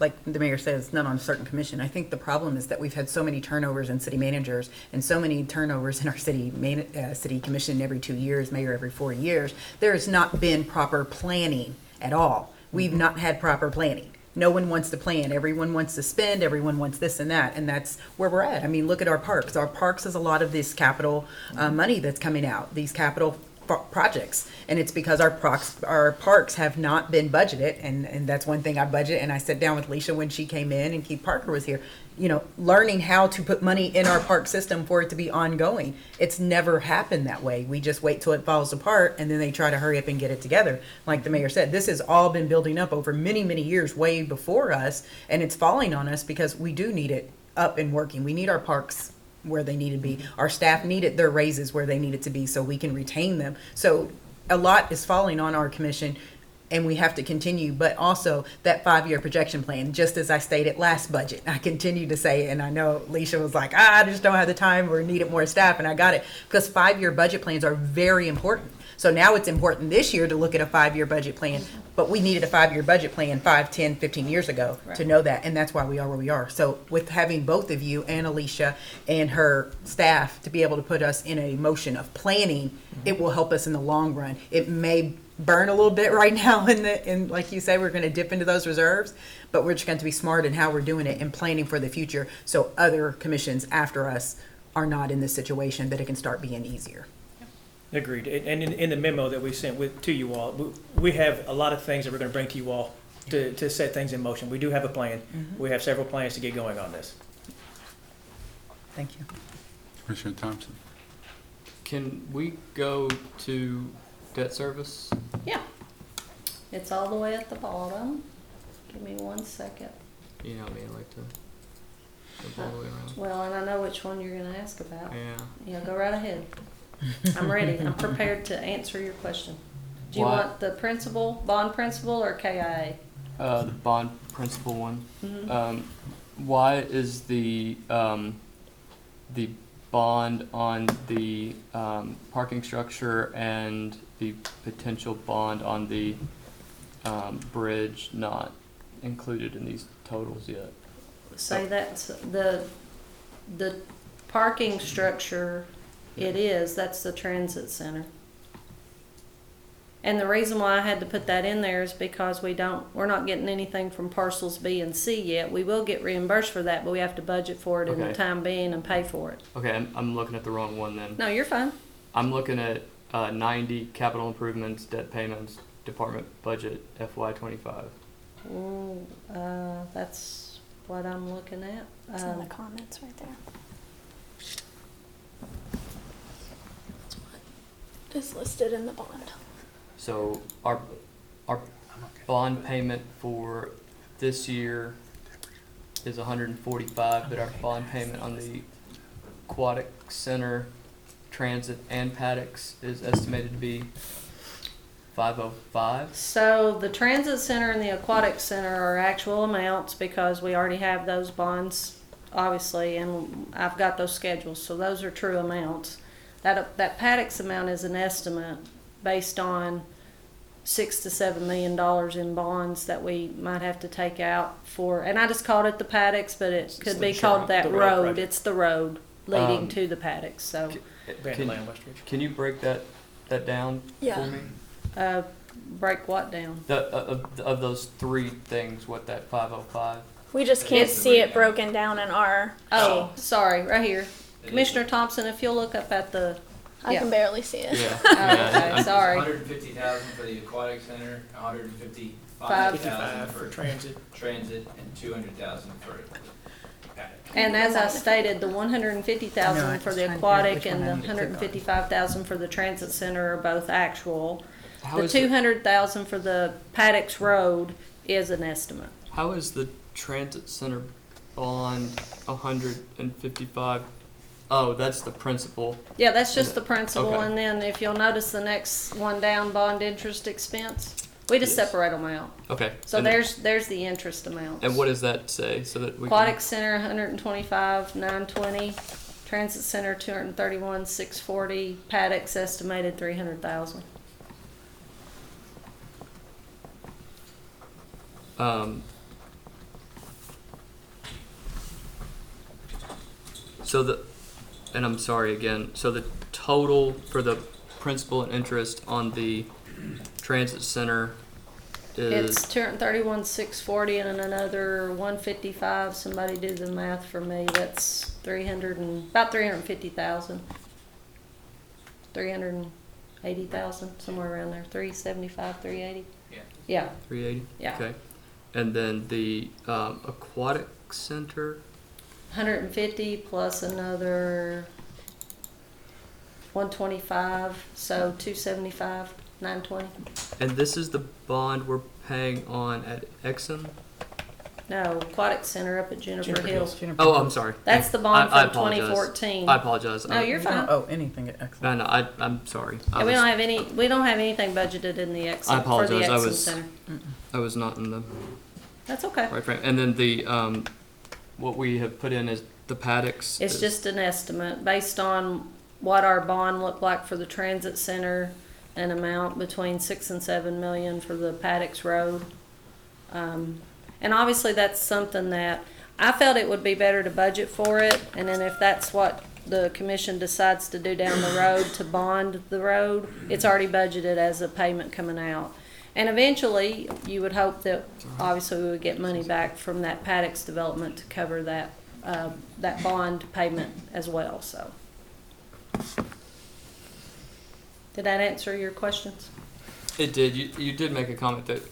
like the mayor says, not on a certain commission. I think the problem is that we've had so many turnovers in city managers and so many turnovers in our city commission every 2 years, mayor every 4 years. There has not been proper planning at all. We've not had proper planning. No one wants to plan. Everyone wants to spend. Everyone wants this and that. And that's where we're at. I mean, look at our parks. Our parks is a lot of this capital money that's coming out, these capital projects. And it's because our parks have not been budgeted. And that's one thing I budget. And I sat down with Leisha when she came in, and Keith Parker was here, learning how to put money in our park system for it to be ongoing. It's never happened that way. We just wait till it falls apart, and then they try to hurry up and get it together. Like the mayor said, this has all been building up over many, many years, way before us, and it's falling on us because we do need it up and working. We need our parks where they needed to be. Our staff needed their raises where they needed to be so we can retain them. So a lot is falling on our commission, and we have to continue, but also that 5-year projection plan, just as I stated last budget, I continue to say, and I know Alicia was like, I just don't have the time or needed more staff, and I got it, because 5-year budget plans are very important. So now it's important this year to look at a 5-year budget plan, but we needed a 5-year budget plan 5, 10, 15 years ago to know that, and that's why we are where we are. So with having both of you and Alicia and her staff to be able to put us in a motion of planning, it will help us in the long run. It may burn a little bit right now in like you say, we're going to dip into those reserves, but we're just going to be smart in how we're doing it and planning for the future so other commissions after us are not in this situation, that it can start being easier. Agreed. And in the memo that we sent to you all, we have a lot of things that we're going to bring to you all to set things in motion. We do have a plan. We have several plans to get going on this. Thank you. Commissioner Thompson. Can we go to debt service? Yeah. It's all the way at the bottom. Give me 1 second. You know me, I like to go all the way around. Well, and I know which one you're gonna ask about. Yeah. Yeah, go right ahead. I'm ready. I'm prepared to answer your question. Do you Why- want the principal, bond principal, or KIA? The bond principal one. Mhm. Why is the bond on the parking structure and the potential bond on the bridge not included in these totals yet? Say that's the parking structure, that's the transit center. And the reason why I had to put that in there is because we're not getting anything from parcels B and C yet. We will get reimbursed for that, but we have to budget for it in the Okay. time being and pay for it. Okay, I'm looking at the wrong one then. No, you're fine. I'm looking at 90 capital improvements, debt payments, department budget FY25. Ooh, that's what I'm looking at. It's in the comments right there. That's what is listed in the bond. So our bond payment for this year is 145, but our bond payment on the aquatic center, transit, and paddocks is estimated to be 505. So the transit center and the aquatic center are actual amounts because we already have those bonds, obviously, and I've got those schedules, so those are true amounts. That paddocks amount is an estimate based on $6 to $7 million in bonds that we might have to take out for, and I just called it the paddocks, but it could be called that the road road. project. It's the road leading to the paddocks. So, Brandon Westridge. Can you break that down Yeah. for me? break what down? Of those three things, what that 505? We just can't It's- see it broken down in our Oh, sheet. sorry, right here. Commissioner Thompson, if you'll look up at the, I yeah. can barely see it. Yeah. Oh, okay, sorry. 150,000 for the aquatic center, Five. 155,000 for for transit. transit, and 200,000 for paddock. And as I stated, the 150,000 I know, for I the was trying to figure aquatic which and one the I need to click on. 155,000 for the transit center are both actual. How The is the- 200,000 for the Paddocks Road is an estimate. How is the transit center bond 155? Oh, that's the principal. Yeah, that's just the principal, Okay. and then if you'll notice the next one down, bond interest expense, we just Yes. separate them out. Okay. So and, there's the interest amount. And what does that say so that we Aquatic Center, 125, 920. Transit Center, 231, 640. Paddocks estimated 300,000. can? So the, and I'm sorry again. So the total for the principal and interest on the transit center is It's 231, 640, and another 155. Somebody do the math for me. That's about 350,000. 380,000, somewhere around there. 375, 380. Yeah. Yeah. 380. Yeah. Okay. And then the aquatic center. 150 plus another 125, so 275, 920. And this is the bond we're paying on at Exxon? No, Aquatic Center up at Juniper Juniper Hills. Hills. Oh, I'm sorry. That's the bond I from apologize. 2014. I apologize. No, you're We fine. don't owe anything at Exxon. No, I'm sorry. Yeah, we don't have anything budgeted in the Exxon, I for the apologize. Exxon Center. I was not in the That's okay. right frame. And then the what we have put in is the paddocks. It's just an estimate based on what our bond looked like for the transit center, an amount between 6 and 7 million for the Paddocks Road. And obviously that's something that I felt it would be better to budget for it, and then if that's what the commission decides to do down the road to bond the road, it's already budgeted as a payment coming out. And eventually, you would hope that obviously we would get money back from that Paddocks development to cover that, that bond payment as well, so. Did that answer your questions? It did. You did make a comment that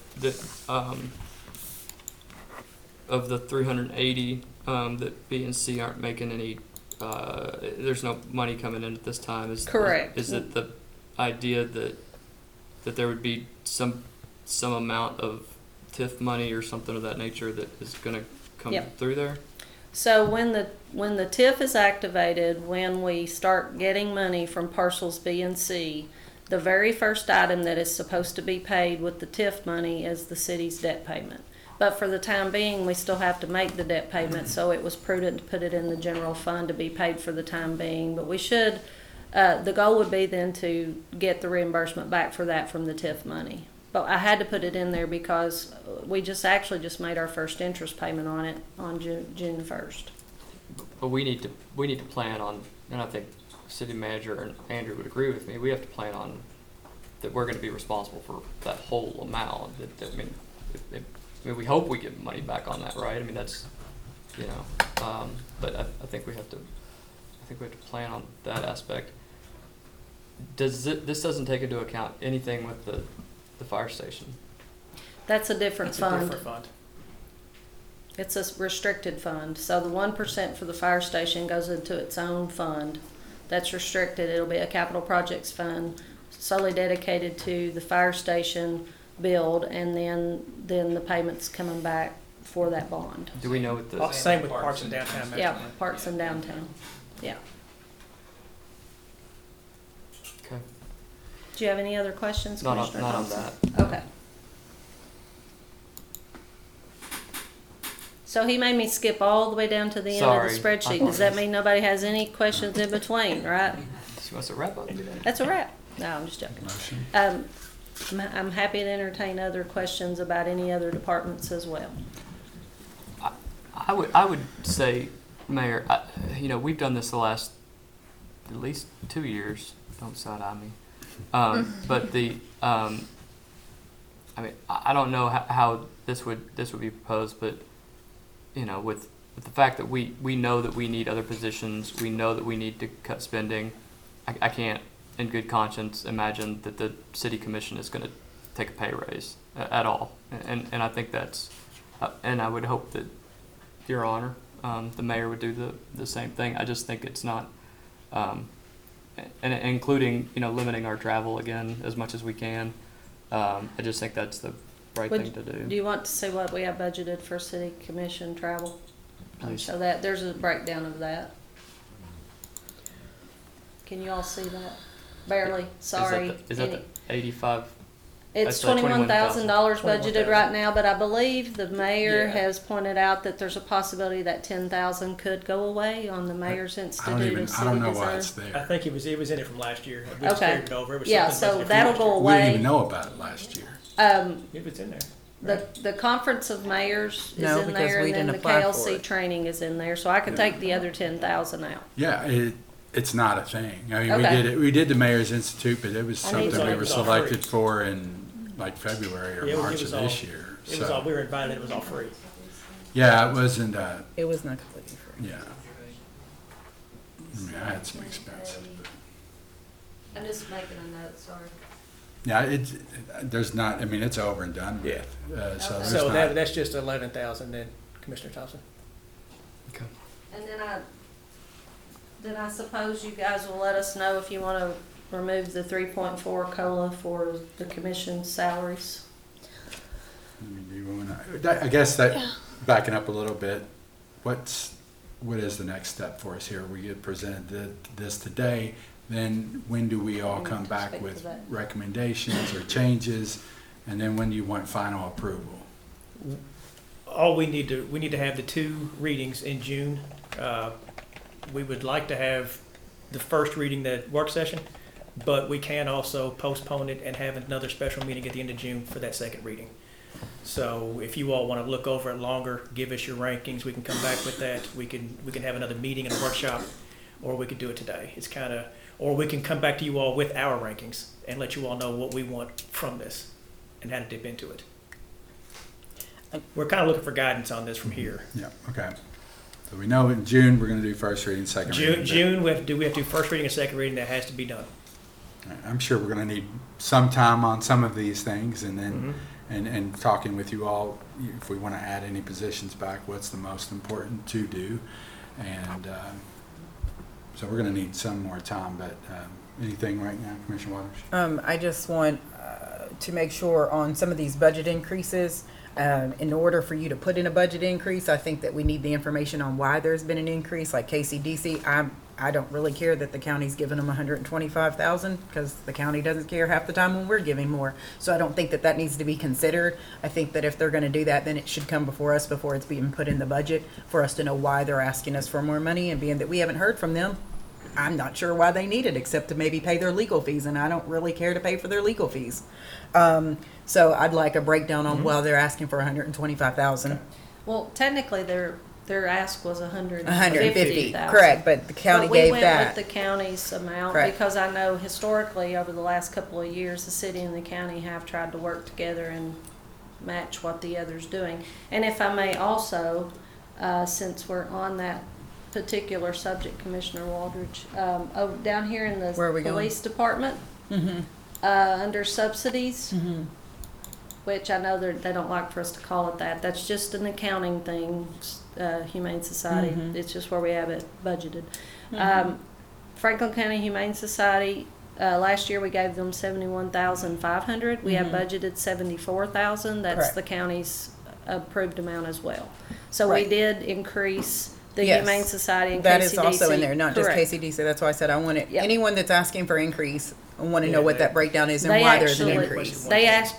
of the 380 that B and C aren't making any. There's no money coming in at this time. Correct. Is it the idea that there would be some amount of TIF money or something of that nature that is going to come Yep. through there? So when the TIF is activated, when we start getting money from parcels B and C, the very first item that is supposed to be paid with the TIF money is the city's debt payment. But for the time being, we still have to make the debt payment, so it was prudent to put it in the general fund to be paid for the time being. But we should, the goal would be then to get the reimbursement back for that from the TIF money. But I had to put it in there because we just made our first interest payment on it on June 1st. But we need to plan on, and I think city manager and Andrew would agree with me. We have to plan on that we're going to be responsible for that whole amount. I mean, we hope we get money back on that, right? I mean, that's, but I think we have to plan on that aspect. This doesn't take into account anything with the fire station? That's a different It's a fund. different fund. It's a restricted fund. So the 1% for the fire station goes into its own fund. That's restricted. It'll be a capital projects fund solely dedicated to the fire station build, and then the payments coming back for that bond. Do we know what the... Same with parks and downtown. Yeah, parks and downtown. Yeah. Okay. Do you have any other questions, Not Commissioner on Thompson? that. Okay. So he made me skip all the way down to the end of Sorry. the spreadsheet. Does that mean nobody has any questions in between, right? She wants to wrap up today. That's a wrap. No, I'm just joking. I'm happy to entertain other questions about any other departments as well. I would say, Mayor, we've done this the last at least 2 years. Don't side eye me. But I don't know how this would be proposed, but with the fact that we know that we need other positions, we know that we need to cut spending. I can't, in good conscience, imagine that the city commission is going to take a pay raise at all, and I think that's, and I would hope that Your Honor, the mayor would do the same thing. I just think it's not, and including limiting our travel again as much as we can. I just think that's the right thing to do. Do you want to see what we have budgeted for city commission travel? Please. So that there's a breakdown of that. Can you all see that? Barely. Sorry. Is that the 85? It's That's $21,000 budgeted $21,000. right now, but I believe the mayor Yeah. has pointed out that there's a possibility that 10,000 could go away on the mayor's Institute of City I don't know why it's Design. there. I think it was in it from last year. We just Okay. carried it over. It was Yeah, something so budgeted for that'll next go year. We didn't away. even know about it last year. If it's in there. The conference of mayors is No, in because there, we and then the didn't apply for KLC it. training is in there, so I could take the other 10,000 out. Yeah, it's not a thing. I mean, Okay. we did the Mayor's Institute, but it was I need something to- we were It was all selected free. for in like February or Yeah, it March was of all- this year. It was all, So, we were invited, it was all free. yeah, it wasn't, It was not completely free. yeah. I mean, I had some expenses. I'm just making a note, sorry. Yeah, there's not, I mean, it's over and done with. So there's So not, that's just 11,000 then, Commissioner Thompson. Okay. And then I suppose you guys will let us know if you want to remove the 3.4 COLA for the commission's salaries. I guess that, backing up a little bit, what is the next step for us here? We get presented this today, then when do we all come back with recommendations or changes? And then when do you want final approval? We need to have the 2 readings in June. We would like to have the first reading, that work session, but we can also postpone it and have another special meeting at the end of June for that second reading. So if you all want to look over it longer, give us your rankings, we can come back with that. We can have another meeting and a workshop, or we could do it today. It's kind of, or we can come back to you all with our rankings and let you all know what we want from this and how to dip into it. We're kind of looking for guidance on this from here. Yeah, okay. So we know in June, we're gonna do first reading, second reading. June, we have to do first reading and second reading. That has to be done. I'm sure we're gonna need some time on some of these things, and then, and talking with you all, if we wanna add any positions back, what's the most important to do? And, so we're gonna need some more time, but, anything right now, Commissioner Waters? I just want to make sure on some of these budget increases, in order for you to put in a budget increase, I think that we need the information on why there's been an increase, like KCDC. I don't really care that the county's giving them $125,000 because the county doesn't care half the time when we're giving more. So I don't think that that needs to be considered. I think that if they're going to do that, then it should come before us before it's being put in the budget for us to know why they're asking us for more money, and being that we haven't heard from them, I'm not sure why they need it except to maybe pay their legal fees, and I don't really care to pay for their legal fees. So I'd like a breakdown on why they're asking for $125,000. Well, technically, their ask was $150, $150,000. correct, but the county gave We that. went with the county's amount Correct. because I know historically over the last couple of years, the city and the county have tried to work together and match what the other's doing. And if I may also, since we're on that particular subject, Commissioner Waldridge, down here in the Where are we going? police department, Mm-hmm. under subsidies, Mm-hmm. which I know they don't like for us to call it that. That's just an accounting thing, Humane Society. Mhm. It's just where we have it budgeted. Mhm. Franklin County Humane Society, last year we gave them $71,500. We have Mhm. budgeted $74,000. That's Correct. the county's approved amount as well. So Right. we did increase the Yes. Humane Society and That KCDC. is also in there, not just Correct. KCDC. That's why I said I want it. Yep. Anyone that's asking for increase, I want to Yeah, know what they- that breakdown is and They why there's an actually- increase.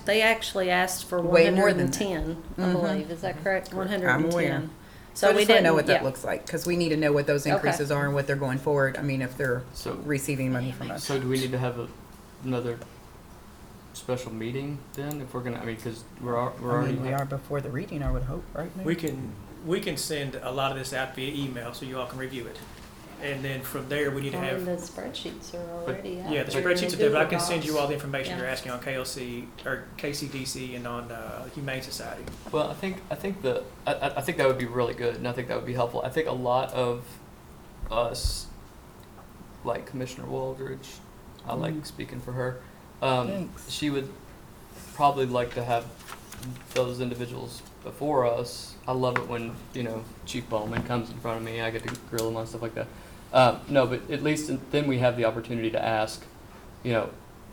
They actually asked for Way more than 110, I Mhm. believe. Is that correct? 110. I'm aware. So I we just want to didn't know what that yeah. looks like, because we need to know what those Okay. increases are and what they're going forward. I mean, if they're So, receiving money from us. so do we need to have another special meeting then, if we're gonna, I mean, because we're I already. mean, we are before the reading, I would hope, right? Mayor? We can send a lot of this out via email so you all can review it. And then from there, we need to I mean, have, the spreadsheets are already out. yeah, the there in spreadsheets are there, but I can Google send you Docs. all the information you're Yeah. asking on KLC, or KCDC and on Humane Society. Well, I think that would be really good, and I think that would be helpful. I think a lot of us, like Commissioner Waldridge, I like speaking for her. Thanks. She would probably like to have those individuals before us. I love it when Chief Bowman comes in front of me. I get to grill him on stuff like that. No, but at least then we have the opportunity to ask,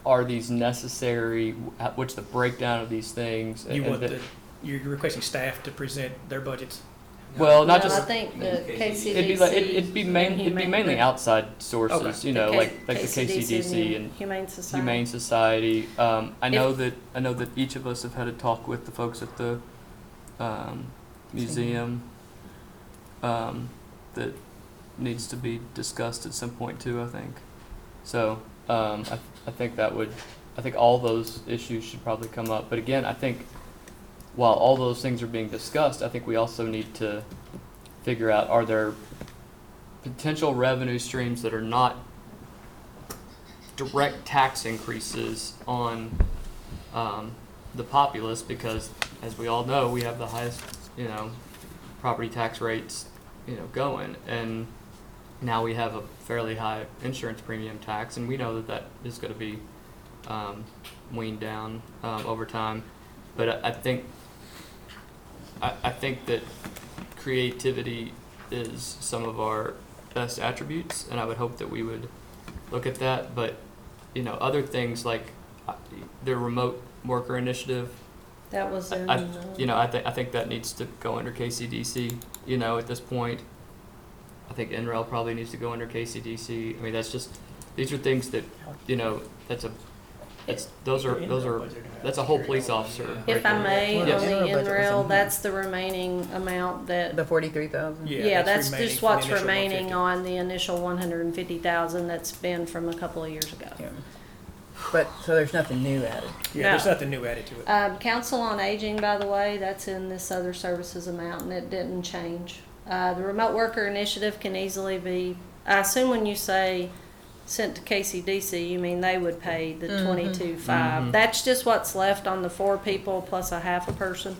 are these necessary? What's the breakdown of these things? You're requesting staff to present their budgets. Well, not No, just. I think the KCDC. It'd be mainly outside sources, Okay. like the KCDC and Humane Society. Humane Society. I know that each of us have had a talk with the folks at the museum. That needs to be discussed at some point too, I think. So I think I think all those issues should probably come up. But again, I think while all those things are being discussed, I think we also need to figure out, are there potential revenue streams that are not direct tax increases on the populace, because as we all know, we have the highest property tax rates going, and now we have a fairly high insurance premium tax, and we know that is going to be weaned down over time. But I think that creativity is some of our best attributes, and I would hope that we would look at that. But other things like the remote worker initiative, That was in, I think that needs to go under KCDC, at this point. I think NREL probably needs to go under KCDC. I mean, these are things that, that's a whole police officer. if right I there. may, on Yes. the General budget was NREL, in that's the remaining amount that, The 43,000? yeah, that's remaining just from the what's initial remaining 150. on the initial 150,000 that's been from a couple of years ago. Yeah. But, so there's nothing new added. Yeah, there's No. nothing new added to it. Council on Aging, by the way, that's in this other services amount, and it didn't change. The remote worker initiative can easily be, I assume when you say sent to KCDC, you mean they would pay the 22.5. Mhm. That's just what's left on the 4 people plus a half a person,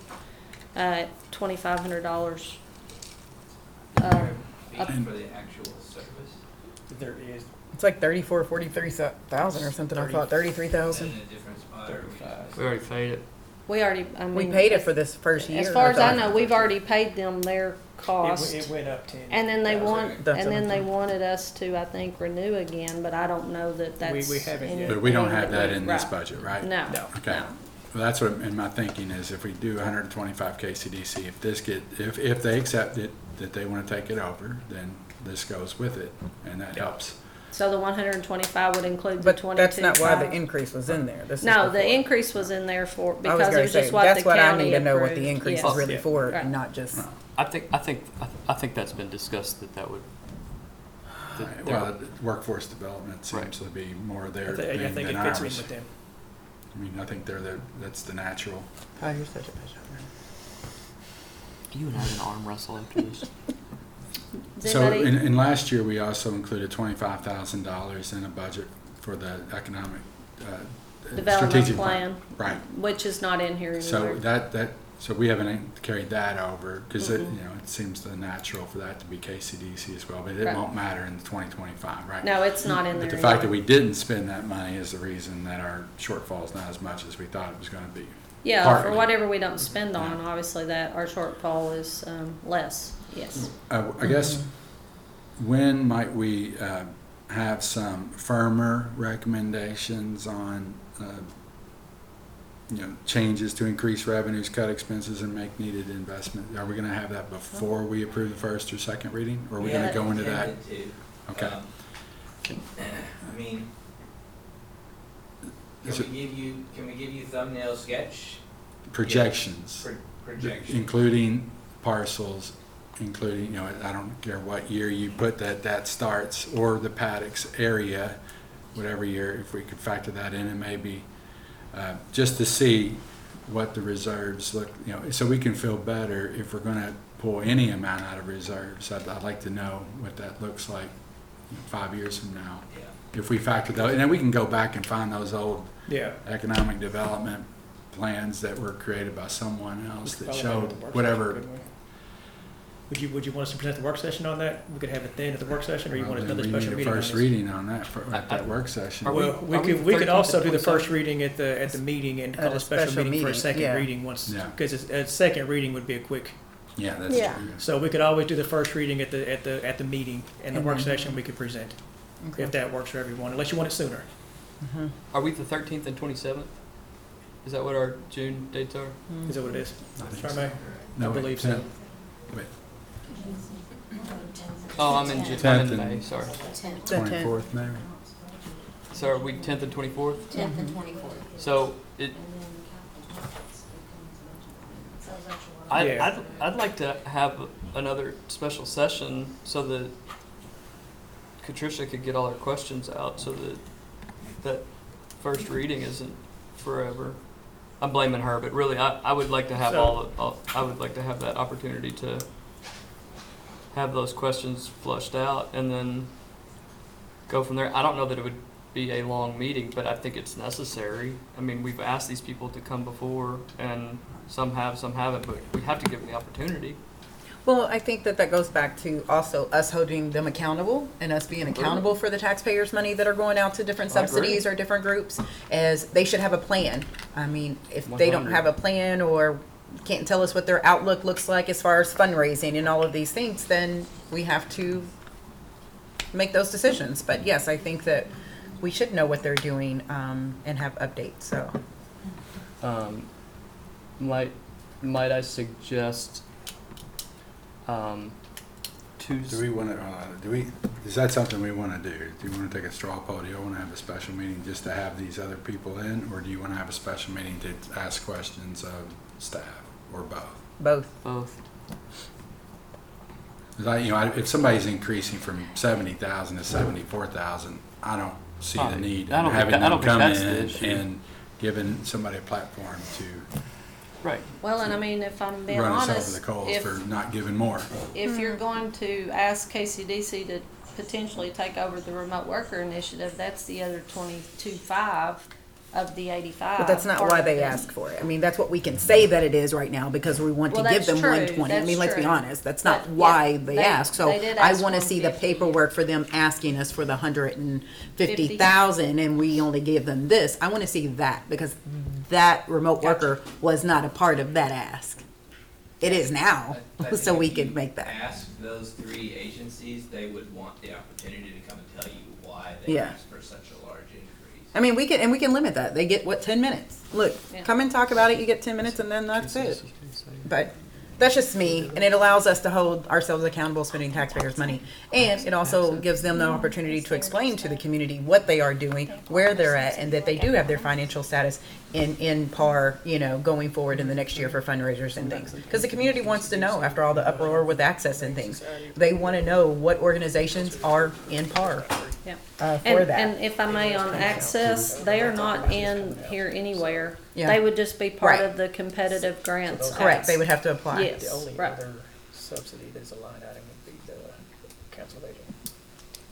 $2,500. Fee for the actual service. There is It's like 43,000 or something, I thought, 33,000. And a different spot. or we just- 35. We already paid it. We already, I mean. We paid it for this first year. As far as I thought. know, we've already paid them their cost. It went up 10. And then they That's wanted us to, I think, renew again, but I don't know that that's. We haven't yet. But we don't have anything that in this right. budget, right? No. No. Okay. No. Well, that's what, in my thinking is if we do 125 KCDC, if they accept it, that they want to take it over, then this goes with it, and that helps. So the 125 would include the But 22. that's not why the increase was in there. This is No, before. the increase was in there for, I was because gonna it's say, just what the that's what I county need to know what the approved. increase Yes. is really Yeah. for, Right. and not just. I think that's been discussed that would. that there- Well, workforce development Right. seems to be more their I thing think than it fits in ours. with them. I mean, I think that's the natural. Oh, you're such a bitch. You and I have an arm wrestle after this. Does So anybody- in last year, we also included $25,000 in a budget for the economic Development strategic plan, Right. which is not in here So anywhere. so we haven't carried that over because it seems the natural for that to be KCDC as well, but it Right. won't matter in 2025, right? No, it's not in there But the fact that anywhere. we didn't spend that money is the reason that our shortfall is not as much as we thought it was going to be. Yeah, for partly. whatever we don't spend on, Yeah. obviously that, our shortfall is less, yes. I guess, when might we have some firmer recommendations on, changes to increase revenues, cut expenses, and make needed investment? Are we going to have that before we approve the first or second reading, or are we going to go into that? Intended to. Okay. I mean, Is it can we give you thumbnail sketch projections, projection? including parcels, including, I don't care what year you put that starts, or the paddocks area, whatever year, if we could factor that in, and maybe just to see what the reserves look, so we can feel better if we're going to pull any amount out of reserves. I'd like to know what that looks like 5 years from now. Yeah. If we factor those, and then we can go back and find those old Yeah. economic development plans that were created by someone else that Probably showed at the work whatever. session, couldn't we? Would you want us to present the work session on that? We could have it then at the work session, or you want Well, another then special we need meeting a on first this? reading on that at that work session. Are we- Well, we are we could, the we could 13th also and do the first 27th? reading at the meeting and At call a a special special meeting for a meeting, second yeah. reading once, Yeah. because a second reading would be a quick. Yeah, that's Yeah. true. So we could always do the first reading at the meeting, and the And work then- session we could present, Okay. if that works for everyone, unless you want it sooner. Mhm. Are we the 13th and 27th? Is that what our June dates are? Is that what it is? I think Charmaine? so. No, I wait, believe so. 10th. Wait, Oh, I'm in June. I'm 10th in and- May. Sorry. The 24th, maybe? So are we 10th and 24th? 10th and 24th. So Yeah. I'd like to have another special session so that Patricia could get all her questions out, so that first reading isn't forever. I'm blaming her, but really, I would like to have So- I would like to have that opportunity to have those questions flushed out and then go from there. I don't know that it would be a long meeting, but I think it's necessary. I mean, we've asked these people to come before, and some have, some haven't, but we have to give them the opportunity. Well, I think that goes back to also us holding them accountable and us being accountable for the taxpayers' money that are going out to different I agree. subsidies or different groups, as they should have a plan. I mean, if they don't 100. have a plan or can't tell us what their outlook looks like as far as fundraising and all of these things, then we have to make those decisions. But yes, I think that we should know what they're doing and have updates, so. Might I suggest Do we want to, is that something we want to do? Do you want to take a straw poll? Do you want to have a special meeting just to have these other people in? Or do you want to have a special meeting to ask questions of staff, or both? Both. both? 'Cause if somebody's increasing from 70,000 to 74,000, I don't see the need I in don't think having that- I them don't think come that's the in issue. and giving somebody a platform to Right. Well, and I mean, if I'm being run us over honest, the coals if, for not giving more. if you're going to ask KCDC to potentially take over the remote worker initiative, that's the other 22.5 of the 85. But that's not part why of they it. ask for it. I mean, that's what we can say that it is right now because we want to Well, give that's them true. 120. I That's mean, let's be true. honest. That's not But, yeah, why they ask. So they did I ask want to see the 150. paperwork for them asking us for the 150,000 and we only gave them this. I want to see that because that remote worker was not a part of that ask. It is now, I think so we if you can make that. Ask those three agencies, they would want the opportunity to come and tell you why they Yeah. asked for such a large increase. I mean, we can limit that. They get what, 10 minutes. Look, Yeah. come and talk about it. You get 10 minutes and then that's it. But that's just me, and it allows us to hold ourselves accountable spending taxpayers' money. And it also gives them the opportunity to explain to the community what they are doing, where they're at, and that they do have their financial status in par, going forward in the next year for fundraisers and things. Because the community wants to know, after all the uproar with access and things, they want to know what organizations are in par Yeah. for that. And if I may, on access, they are not in here anywhere. Yeah. They would just be part Right. of the competitive grants. Correct, ask. they would have to apply. Yes, The only right. other subsidy that's a line item would be the council of aging.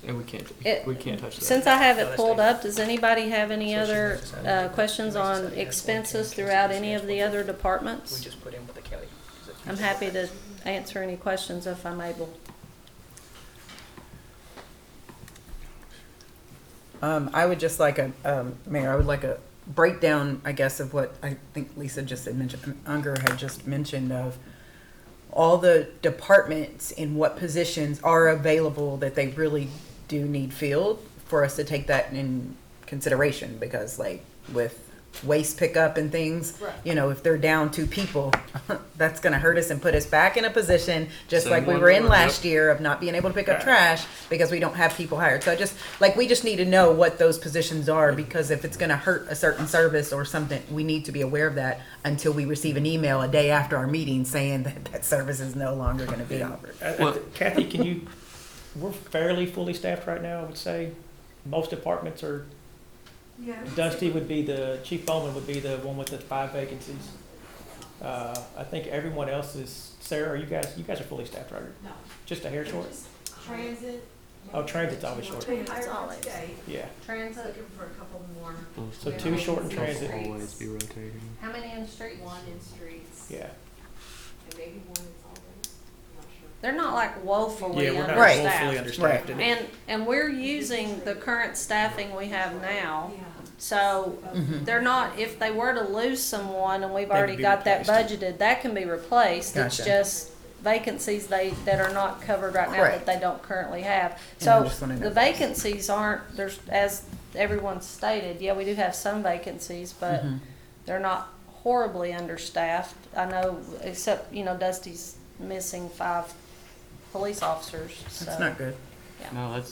And we can't touch that. Since I have it pulled up, does anybody have any other questions on expenses throughout any of the other We departments? just put in with the county. I'm happy to answer any questions if I'm able. I would just like Mayor, I would like a breakdown, I guess, of what I think Lisa just had mentioned, Unger had just mentioned of all the departments and what positions are available that they really do need filled for us to take that in consideration because like with waste pickup and things, if they're down 2 people, that's going to hurt us and put us back in a position just Same like we one were in more, last year of not being able to pick up trash because we don't have people hired. So we just need to know what those positions are because if it's going to hurt a certain service or something, we need to be aware of that until we receive an email a day after our meeting saying that that service is no longer going to be offered. Well- Kathy, we're fairly fully staffed right now, I would say. Most departments are, Dusty would be Chief Bowman would be the one with the 5 vacancies. I think everyone else is, Sarah, you guys are fully staffed, right? No. Just a hair short? Transit. Oh, transit's always short. Transit's always. Yeah. Transit, Looking for a couple more. So 2 short in Those transit. will always be rotating. how many in streets? One in streets. Yeah. And maybe one that's always, I'm not sure. They're not like woefully Yeah, we're not Right. woefully understaffed. understaffed. And we're using the current staffing we have now. Yeah. So they're not, if they were to lose someone and we've They would already be got that replaced. budgeted, that can be replaced. It's Gotcha. just vacancies that are not covered right now Correct. that they don't currently have. And I So just wanna know the that. vacancies aren't, there's, as everyone stated, yeah, we do have some vacancies, but Mhm. they're not horribly understaffed. I know, except, Dusty's missing 5 police officers, so. That's not good. No,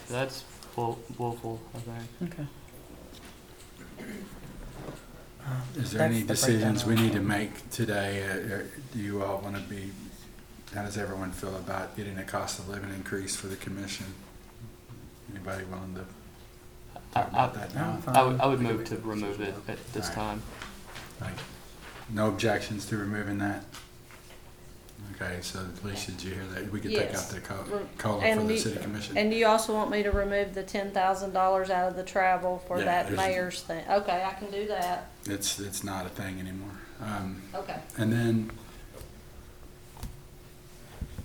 that's woeful, I think. Okay. Is there That's any the breakdown decisions we of it. need to make today? Do you all want to how does everyone feel about getting a cost of living increase for the commission? Anybody willing to talk about that now? I would move to remove it at this Alright. time. Like, no objections to removing that? Okay, so Lisa, did you hear that? We could take out Yes. the Re- COLA for and the you- city commission? And do you also want me to remove the $10,000 out of the travel for Yeah, that there's- mayor's thing? Okay, I can do that. It's not a thing anymore. Okay. And then,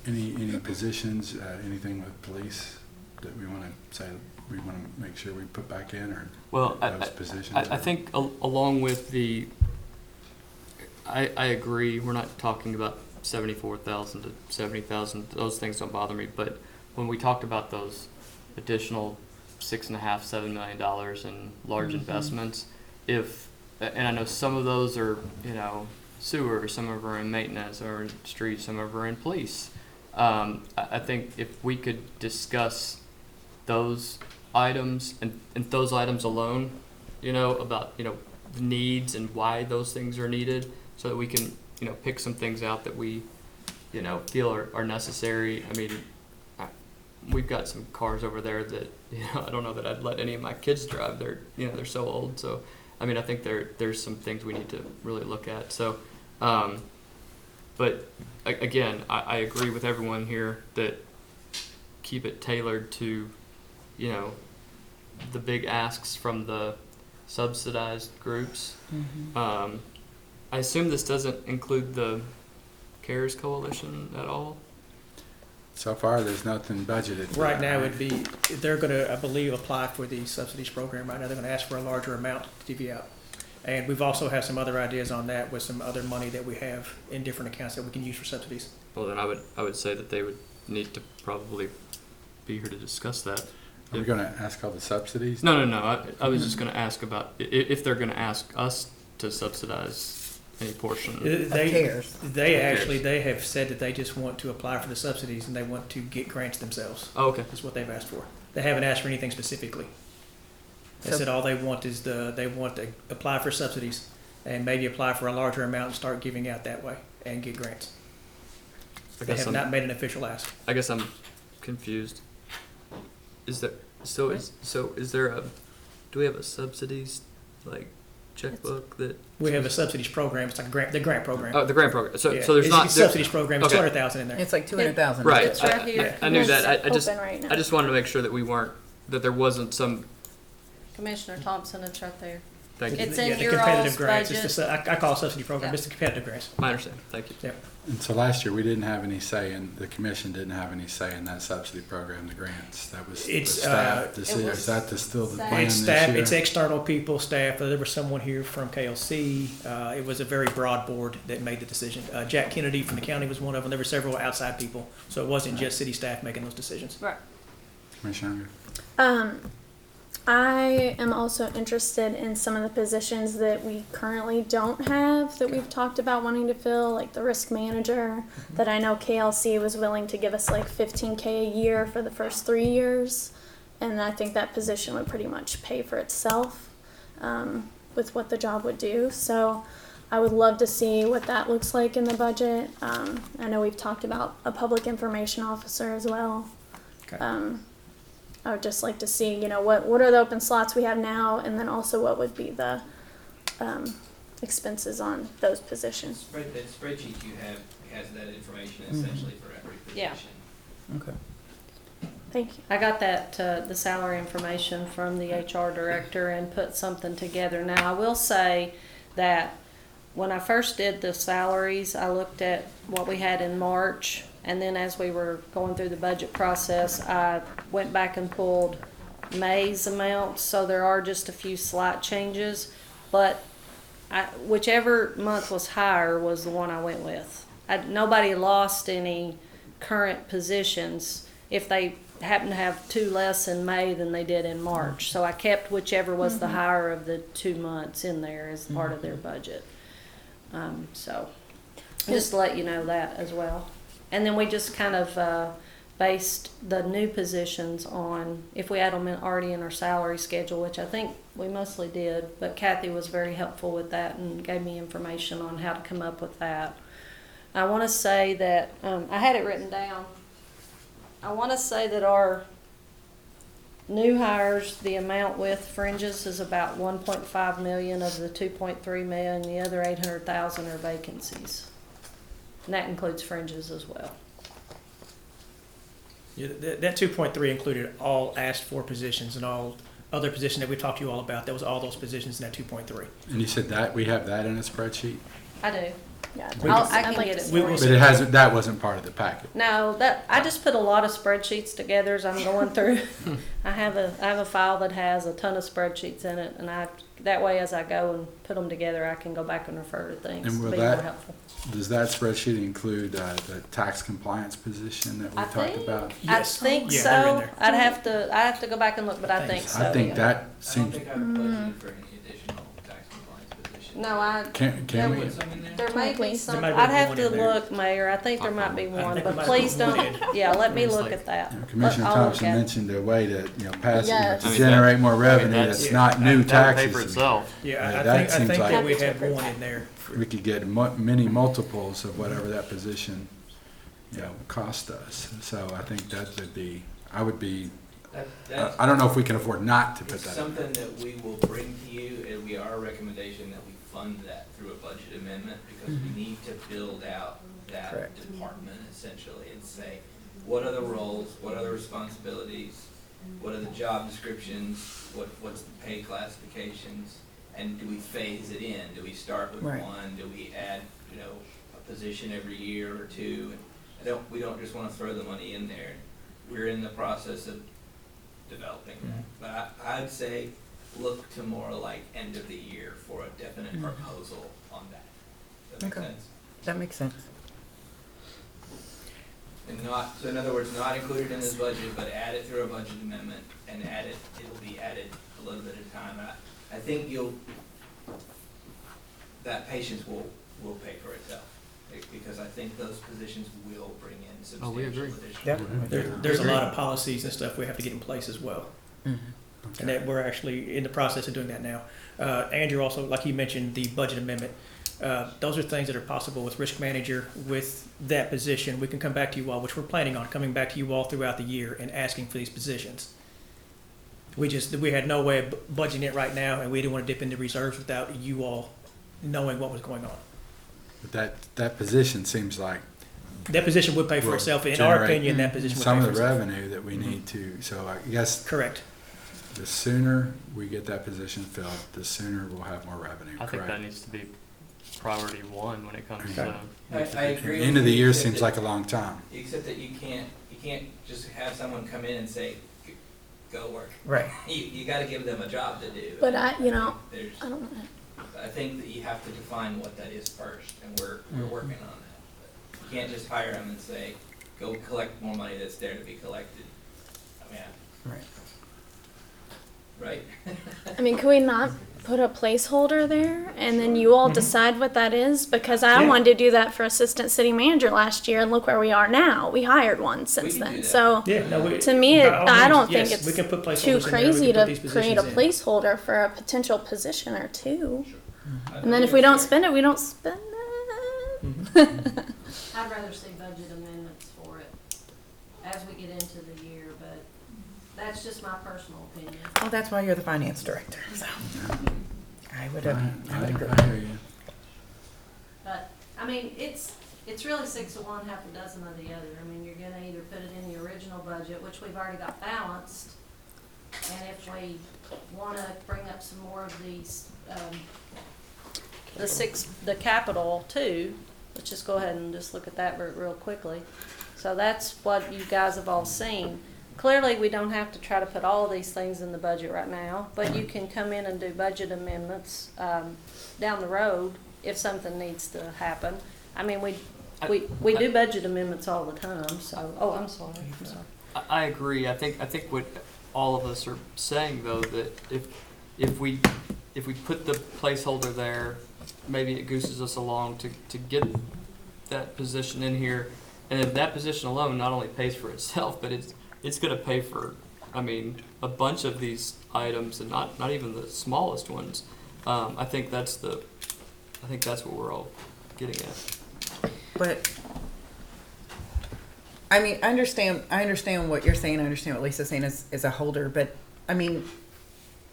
any positions, anything with police that we want to say, we want to make sure we put back in, or Well, those positions? I think along with I agree, we're not talking about 74,000 to 70,000, those things don't bother me, but when we talked about those additional $6.5–7 million in large investments, if and I know some of those are, sewer, some of them are in maintenance or in streets, some of them are in police. I think if we could discuss those items and those items alone, about, the needs and why those things are needed, so that we can, pick some things out that we, feel are necessary. I mean, we've got some cars over there that, I don't know that I'd let any of my kids drive. They're so old. So, I mean, I think there's some things we need to really look at. So, but again, I agree with everyone here that keep it tailored to, the big asks from the subsidized groups. I assume this doesn't include the CARES Coalition at all? So far, there's nothing budgeted. for Right that, now, they're gonna, I believe, apply for the subsidies program. Right now, they're gonna ask for a larger amount to divvy out. And we've also had some other ideas on that with some other money that we have in different accounts that we can use for subsidies. Well, then I would say that they would need to probably be here to discuss that. Are we going to ask all the subsidies? No. I was just going to ask about if they're going to ask us to subsidize any portion. CARES. They have said that they just want to apply for the subsidies and they want to get grants themselves. Oh, okay. That's what they've asked for. They haven't asked for anything specifically. They said all they want is they want to apply for subsidies and maybe apply for a larger amount and start giving out that way and get grants. They have not made an official ask. I guess I'm confused. Is there do we have a subsidies checkbook that We have a subsidies program. It's like the grant program. the grant program. So Yeah. there's It's not a subsidies program. It's Okay. 200,000 in there. It's like 200,000. right. It's right here. I knew It's that. I just open right now. I just wanted to make sure that there wasn't some. Commissioner Thompson, it's right there. Thank you. It's in the your competitive all's grants. budget. It's just I call it subsidy program. Yeah. It's the competitive grants. My understanding. Thank you. Yeah. And so last year, we didn't have any say in, the commission didn't have any say in that subsidy program, the grants. That was the It's, staff decision. was Is that still the staff. plan It's this staff. year? It's external people, staff. There was someone here from KLC. It was a very broad board that made the decision. Jack Kennedy from the county was one of them. There were several outside people, so it wasn't just city staff making those decisions. Right. Commissioner Um, I am also interested in some of the positions that we currently don't have that we've talked about wanting to fill, like the risk manager, that I know KLC was willing to give us like $15K a year for the first 3 years. And I think that position would pretty much pay for itself with what the job would do. So I would love to see what that looks like in the budget. I know we've talked about a public information officer as well. Okay. I would just like to see, what are the open slots we have now, and then also what would be the expenses on those positions. That spreadsheet you have has that information essentially for every Yeah. position. Okay. Thank you. I got that, the salary information from the HR director and put something together. Now, I will say that when I first did the salaries, I looked at what we had in March, and then as we were going through the budget process, I went back and pulled May's amounts, so there are just a few slight changes, but whichever month was higher was the one I went with. Nobody lost any current positions if they happen to have 2 less in May than they did in March. So I kept whichever was the higher of the 2 months in there as part of their budget. So just to let you know that as well. And then we just kind of based the new positions on if we had them already in our salary schedule, which I think we mostly did, but Kathy was very helpful with that and gave me information on how to come up with that. I want to say that, I had it written down. I want to say that our new hires, the amount with fringes is about 1.5 million of the 2.3 million. The other 800,000 are vacancies. And that includes fringes as well. Yeah, that 2.3 included all asked for positions and all other positions that we talked to you all about. That was all those positions in that 2.3. And you said that we have that in a spreadsheet, I do. Yeah, I I'd can like get to it see We for will you. but it hasn't. That wasn't part of the packet. No, I just put a lot of spreadsheets together as I'm going through. I have a file that has a ton of spreadsheets in it, and that way as I go and put them together, I can go back and refer to things. And will be that- more helpful. Does that spreadsheet include the tax compliance position that we talked about? Yes. I think Yeah, they're in so. there. I have to go back and look, but I think so. I think yeah. that I don't seems. think I've budgeted for any additional tax compliance positions. No, I, Can there we? would- there Can may we be please? some, There might be I'd have one to in there. look, Mayor, I think there might be I one, think but we might please put one don't, in. yeah, let me It's look like- at that. Commissioner I'll Thompson look at it. mentioned a way to, pass, Yes. to I mean, generate more revenue that's- that's not new that would pay taxes. for itself. Yeah, Yeah, I that think, I seems think like- that we have one in there. We could get many multiples of whatever that position, cost us. So I think that would be, That's I don't know if we can afford not to put it's that. something that we will bring to you. It'll be our recommendation that we fund that through a budget amendment because we need to build out that Correct. department essentially and say, what are the roles, what are the responsibilities, what are the job descriptions, what's the pay classifications, and do we phase it in? Do we start with Right. one? Do we add, a position every year or two? And we don't just want to throw the money in there. We're in the process of developing that. But I'd say look to more like end of the year for a definite proposal on that. Does that make Okay. sense? That makes sense. And so in other words, not included in this budget, but add it through a budget amendment and it'll be added a little bit at a time. I think that patience will pay for itself. Because I think those positions will bring in Oh, we substantial agree. additional. There's a lot of policies and stuff we have to get in place as well. And that we're actually in the process of doing that now. Andrew also, like you mentioned, the budget amendment. Those are things that are possible with risk manager, with that position. We can come back to you all, which we're planning on coming back to you all throughout the year and asking for these positions. We had no way of budgeting it right now, and we didn't want to dip into reserves without you all knowing what was going on. But that position seems like That position would pay for will itself. In our generate opinion, that position would some pay of for the itself. revenue that we need to. So I guess Correct. the sooner we get that position filled, the sooner we'll have more revenue. I think correct? that needs to be priority one when it comes Okay. to. I agree. End with of the you, year except seems that- like a long time. Except that you can't just have someone come in and say, go work. Right. You gotta give them a job to do. But I think don't know. I think that you have to define what that is first, and we're working on that. But you can't just hire them and say, go collect more money that's there to be collected. I mean, Right. right? I mean, can we not put a placeholder there and then you all decide what that is? Because I Yeah. wanted to do that for assistant city manager last year and look where we are now. We hired one since can do then. that. So Yeah, no, to me, I don't think yes, we can put it's too placeholders in there. We crazy can put to these create a positions in. placeholder for a potential position or two. I And then think if we it's don't fair. spend it, we don't spend it. I'd rather see budget amendments for it as we get into the year, but that's just my personal opinion. Well, that's why you're the finance director, so. I would agree. I hear you. But, I mean, it's really 6 of one, half a dozen of the other. I mean, you're gonna either put it in the original budget, which we've already got balanced, and if we wanna bring up some more of these, the capital too, let's just go ahead and just look at that real quickly. So that's what you guys have all seen. Clearly, we don't have to try to put all of these things in the budget right now, but you can come in and do budget amendments down the road if something needs to happen. I mean, we do budget amendments all the time, so, oh, I'm sorry. I agree. I think what all of us are saying though, that if we put the placeholder there, maybe it gooses us along to get that position in here, and then that position alone not only pays for itself, but it's going to pay for, I mean, a bunch of these items, and not even the smallest ones. I think that's what we're all getting at. But, I mean, I understand what you're saying, I understand what Lisa's saying as a holder, but, I mean,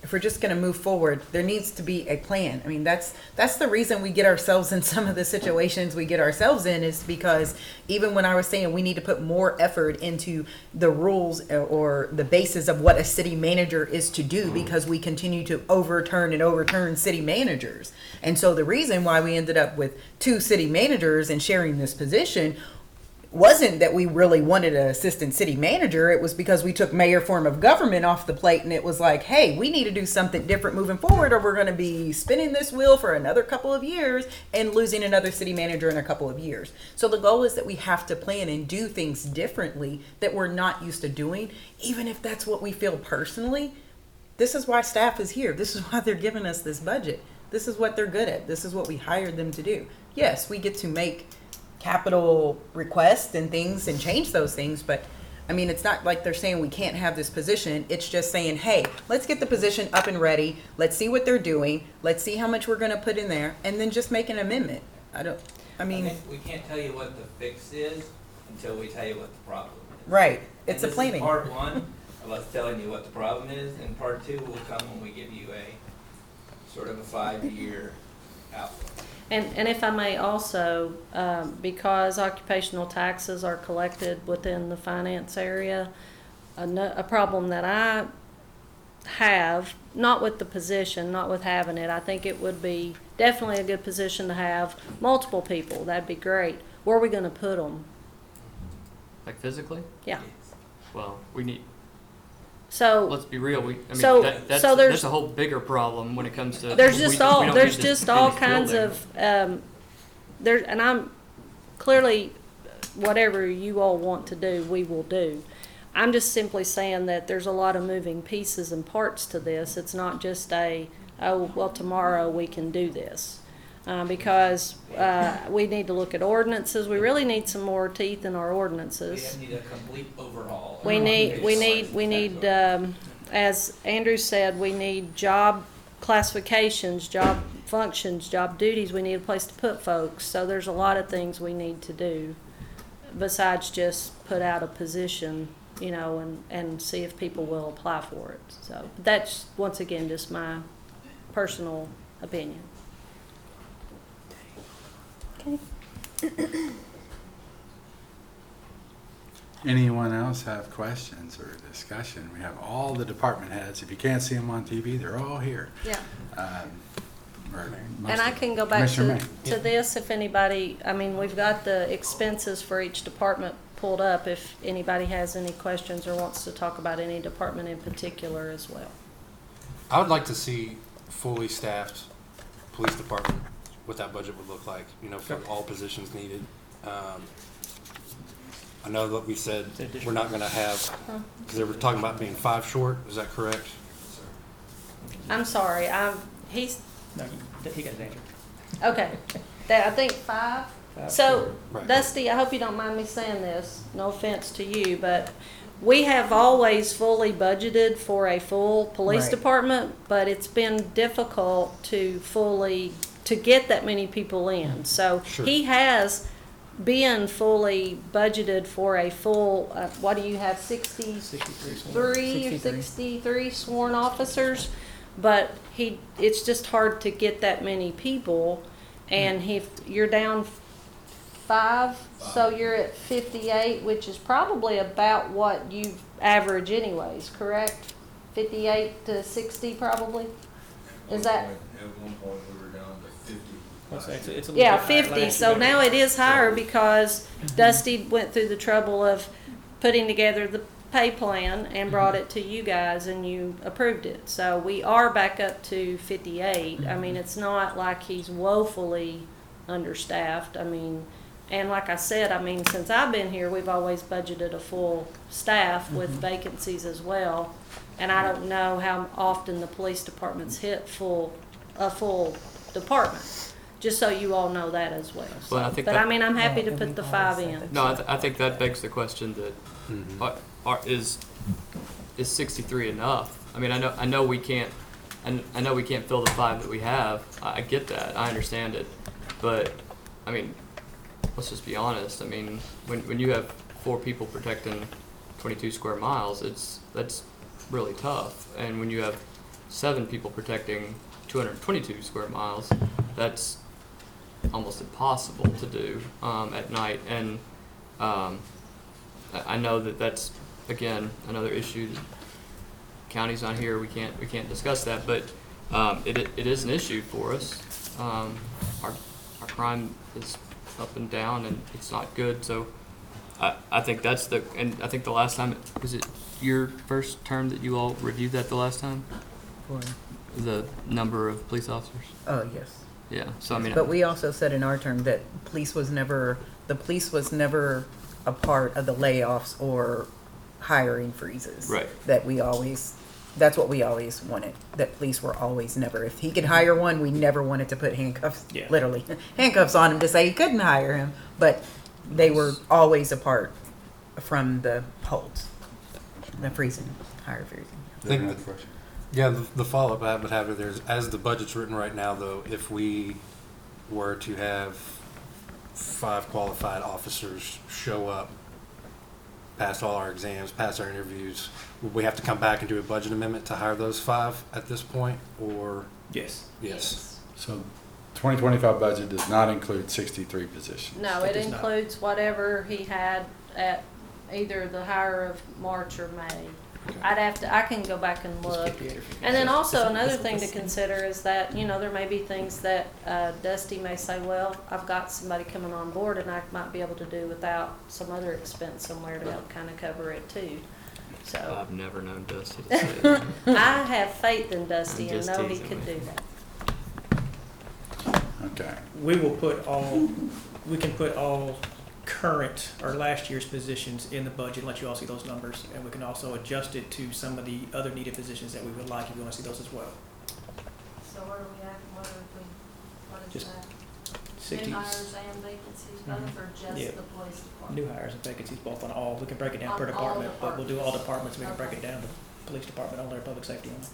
if we're just gonna move forward, there needs to be a plan. I mean, that's the reason we get ourselves in some of the situations we get ourselves in, is because even when I was saying we need to put more effort into the rules or the basis of what a city manager is to do, because we continue to overturn city managers. And so the reason why we ended up with 2 city managers and sharing this position wasn't that we really wanted an assistant city manager. It was because we took mayor form of government off the plate, and it was like, hey, we need to do something different moving forward, or we're going to be spinning this wheel for another couple of years and losing another city manager in a couple of years. So the goal is that we have to plan and do things differently that we're not used to doing, even if that's what we feel personally. This is why staff is here. This is why they're giving us this budget. This is what they're good at. This is what we hired them to do. Yes, we get to make capital requests and things and change those things, but I mean, it's not like they're saying we can't have this position. It's just saying, hey, let's get the position up and ready. Let's see what they're doing. Let's see how much we're going to put in there, and then just make an amendment. I mean, we can't tell you what the fix is until we tell you what the problem is. right. It's a And planning. This is part one of us telling you what the problem is, and part two will come when we give you a sort of a 5-year outlook. And if I may also, because occupational taxes are collected within the finance area, a problem that I have, not with the position, not with having it, I think it would be definitely a good position to have multiple people. That'd be great. Where are we going to put them? Like physically? Yeah. Well, we need. So Let's be real. That's there's a whole bigger problem when it comes to. there's just we don't there's need just to all finish kinds building. of there, and I'm clearly whatever you all want to do, we will do. I'm just simply saying that there's a lot of moving pieces and parts to this. It's not just tomorrow we can do this. Because we need to look at ordinances. We really need some more teeth in our ordinances. We need a complete overhaul. We need, as Andrew said, we need job classifications, job functions, job duties. We need a place to put folks. So there's a lot of things we need to do besides just put out a position, and see if people will apply for it. So that's, once again, just my personal opinion. Anyone else have questions or discussion? We have all the department heads. If you can't see them on TV, they're all here. Yeah. And And I can go back Commissioner to this if anybody, we've got the expenses for each department pulled up if anybody has any questions or wants to talk about any department in particular as well. I would like to see fully staffed police department, what that budget would look like, for all positions needed. I know that we said we're not going to have, because they were talking about being 5 short. Is that correct? I'm sorry, No, he got his answer. okay. I think 5. So, Right. Dusty, I hope you don't mind me saying this, no offense to you, but we have always fully budgeted for a full police Right. department, but it's been difficult to get that many people in. So Sure. he has been fully budgeted for a full, what do you have, 63. 63 sworn officers? But it's just hard to get that many people, and if you're down 5, so you're at 58, which is probably about what you average anyways, correct? 58 to 60 probably? Is that? At one point, we were down to 50. It's a little Yeah, bit higher 50, last so year. now it is higher because Dusty went through the trouble of putting together the pay plan and brought it to you guys and you approved it. So we are back up to 58. It's not like he's woefully understaffed. And like I said, since I've been here, we've always budgeted a full staff with vacancies as well. And I don't know how often the police departments hit a full department. Just so you all know that as well. Well, I think But that- I'm happy to put the 5 in. No, I think that begs the question that is 63 enough? I know we can't. I know we can't fill the 5 that we have. I get that. I understand it. But let's just be honest. When you have 4 people protecting 22 square miles, that's really tough. And when you have 7 people protecting 222 square miles, that's almost impossible to do at night. And I know that's again another issue. The county's not here. We can't discuss that, but it is an issue for us. Our crime is up and down, and it's not good. So I think and I think the last time, was it your first term that you all reviewed that the last time? The number of police officers? Oh, yes. Yeah, so But we also said in our term that the police was never a part of the layoffs or hiring freezes. Right. That we always That's what we always wanted, that police were always never, if he could hire one, we never wanted to put handcuffs, Yeah. literally, handcuffs on him to say he couldn't hire him, but they were always apart from the holds, the freezing, higher freezing. I think the follow-up I would have there is, as the budget's written right now, though, if we were to have 5 qualified officers show up, pass all our exams, pass our interviews, would we have to come back and do a budget amendment to hire those 5 at this point, or? Yes. Yes. So 2025 budget does not include 63 positions. No, It it does not. includes whatever he had at either the hire of March or May. I can go back and Just look. 58 or 56. And then also another This- thing to this- consider is that, you know, there may be things that Dusty may say, well, I've got somebody coming on board and I might be able to do without some other expense somewhere to help kind of cover it too. So I've never known Dusty to say that. I have faith in Dusty I'm and just know he teasing could me. do that. Okay. We will put all, we can put all current or last year's positions in the budget and let you all see those numbers. And we can also adjust it to some of the other needed positions that we would like if you want to see those as well. So where are we at? What is Just that? 60 New hires and vacancies, Mhm. both or just Yeah. the police department? new hires and vacancies, both on all. We can break it down per On all department, but we'll do all departments. departments. We can break Okay. it down to police department only or public safety only.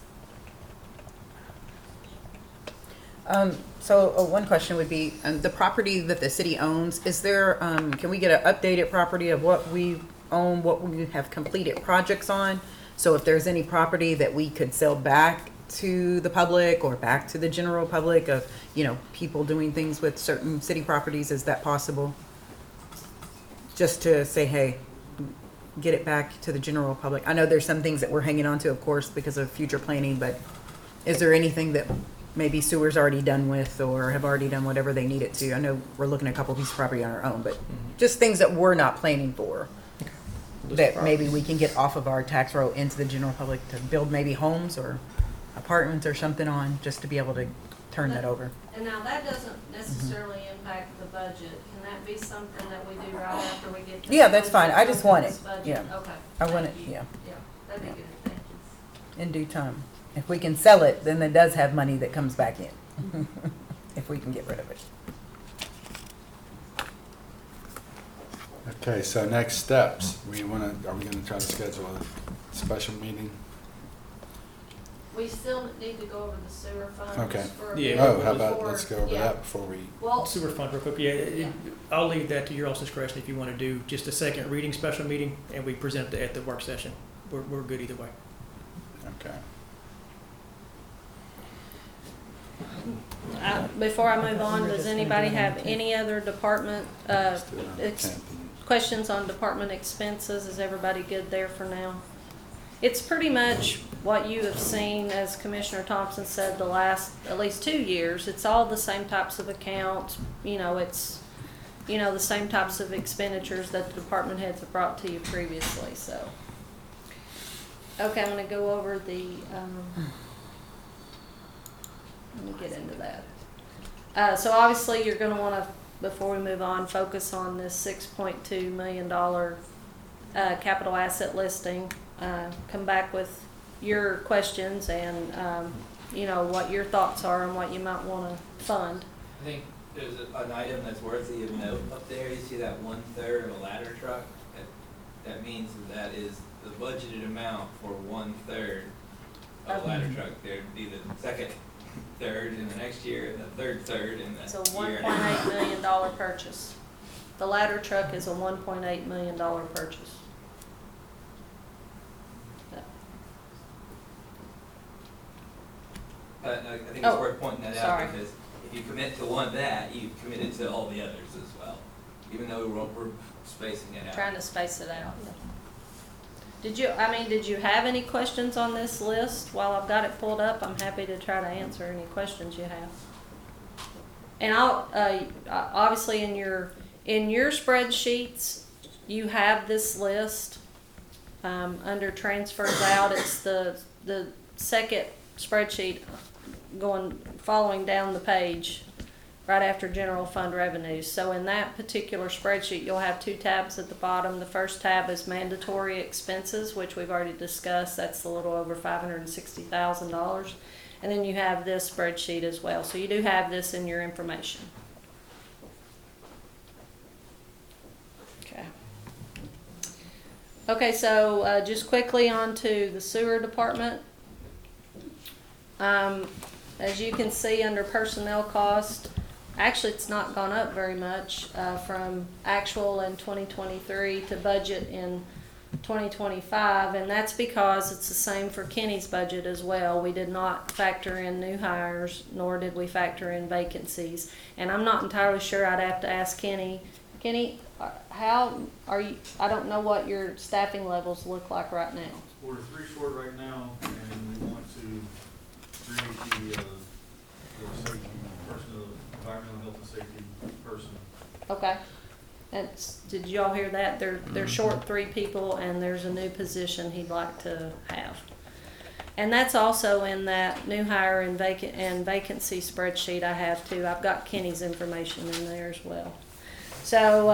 So one question would be, the property that the city owns, is there, can we get an updated property of what we own, what we have completed projects on? So if there's any property that we could sell back to the public or back to the general public of, you know, people doing things with certain city properties, is that possible? Just to say, hey, get it back to the general public. I know there's some things that we're hanging on to, of course, because of future planning, but is there anything that maybe sewer's already done with or have already done whatever they need it to? I know we're looking at a couple pieces of property on our own, but just things that we're not planning for, that maybe we can get off of our tax roll into the general public to build maybe homes or apartments or something on, just to be able to turn that over. And now that doesn't necessarily impact the budget. Can that be something that we do right after we get? Yeah, that's fine. I just want it. Budget? Yeah. Okay. I want Thank it, you. yeah. Yeah, that'd be Yeah. good, thank you. In due time. If we can sell it, then it does have money that comes back in, if we can get rid of it. Okay, so next steps, are we gonna try to schedule a special meeting? We still need to go over the sewer funds. Okay. for a Yeah. bit Oh, how about, before- let's go over yeah. that before we, Well, Sewer fund real quick, yeah, I'll leave that to your all's discretion if you want to do just a second reading special meeting and we present it at the work session. We're good either way. okay. before I move on, does anybody have any other department, Let's do it on the ex- 10th. questions on department expenses? Is everybody good there for now? It's pretty much what you have seen, as Commissioner Thompson said, the last at least 2 years. It's all the same types of accounts, you know, it's, you know, the same types of expenditures that the department heads have brought to you previously, so. Okay, I'm gonna go over the, let me get into that. So obviously you're gonna wanna, before we move on, focus on this $6.2 million capital asset listing. Come back with your questions and, you know, what your thoughts are and what you might wanna fund. I think there's an item that's worthy of note up there. You see that 1/3 of a ladder truck? That means that is the budgeted amount for 1/3 of a ladder truck. There'd be the second third in the next year and the third third in the It's a year. $1.8 million purchase. The ladder truck is a $1.8 million purchase. But I think it's Oh, worth pointing that sorry. out because if you commit to that, you've committed to all the others as well, even though we're spacing it out. Trying to space it out. Did you have any questions on this list? While I've got it pulled up, I'm happy to try to answer any questions you have. And I'll, obviously in your spreadsheets, you have this list. Under transfers out, it's the second spreadsheet following down the page. right after general fund revenues. So in that particular spreadsheet, you'll have two tabs at the bottom. The first tab is mandatory expenses, which we've already discussed. That's a little over $560,000. And then you have this spreadsheet as well. So you do have this in your information. Okay. Okay, so just quickly on to the sewer department. As you can see under personnel cost, actually it's not gone up very much from actual in 2023 to budget in 2025, and that's because it's the same for Kenny's budget as well. We did not factor in new hires, nor did we factor in vacancies. And I'm not entirely sure, I'd have to ask Kenny. Kenny, how are you, I don't know what your staffing levels look like right now. We're 3 short right now, and we want to create the safety person, the environmental health and safety person. Okay. Did y'all hear that? They're short 3 people, and there's a new position he'd like to have. And that's also in that new hire and vacancy spreadsheet I have too. I've got Kenny's information in there as well. So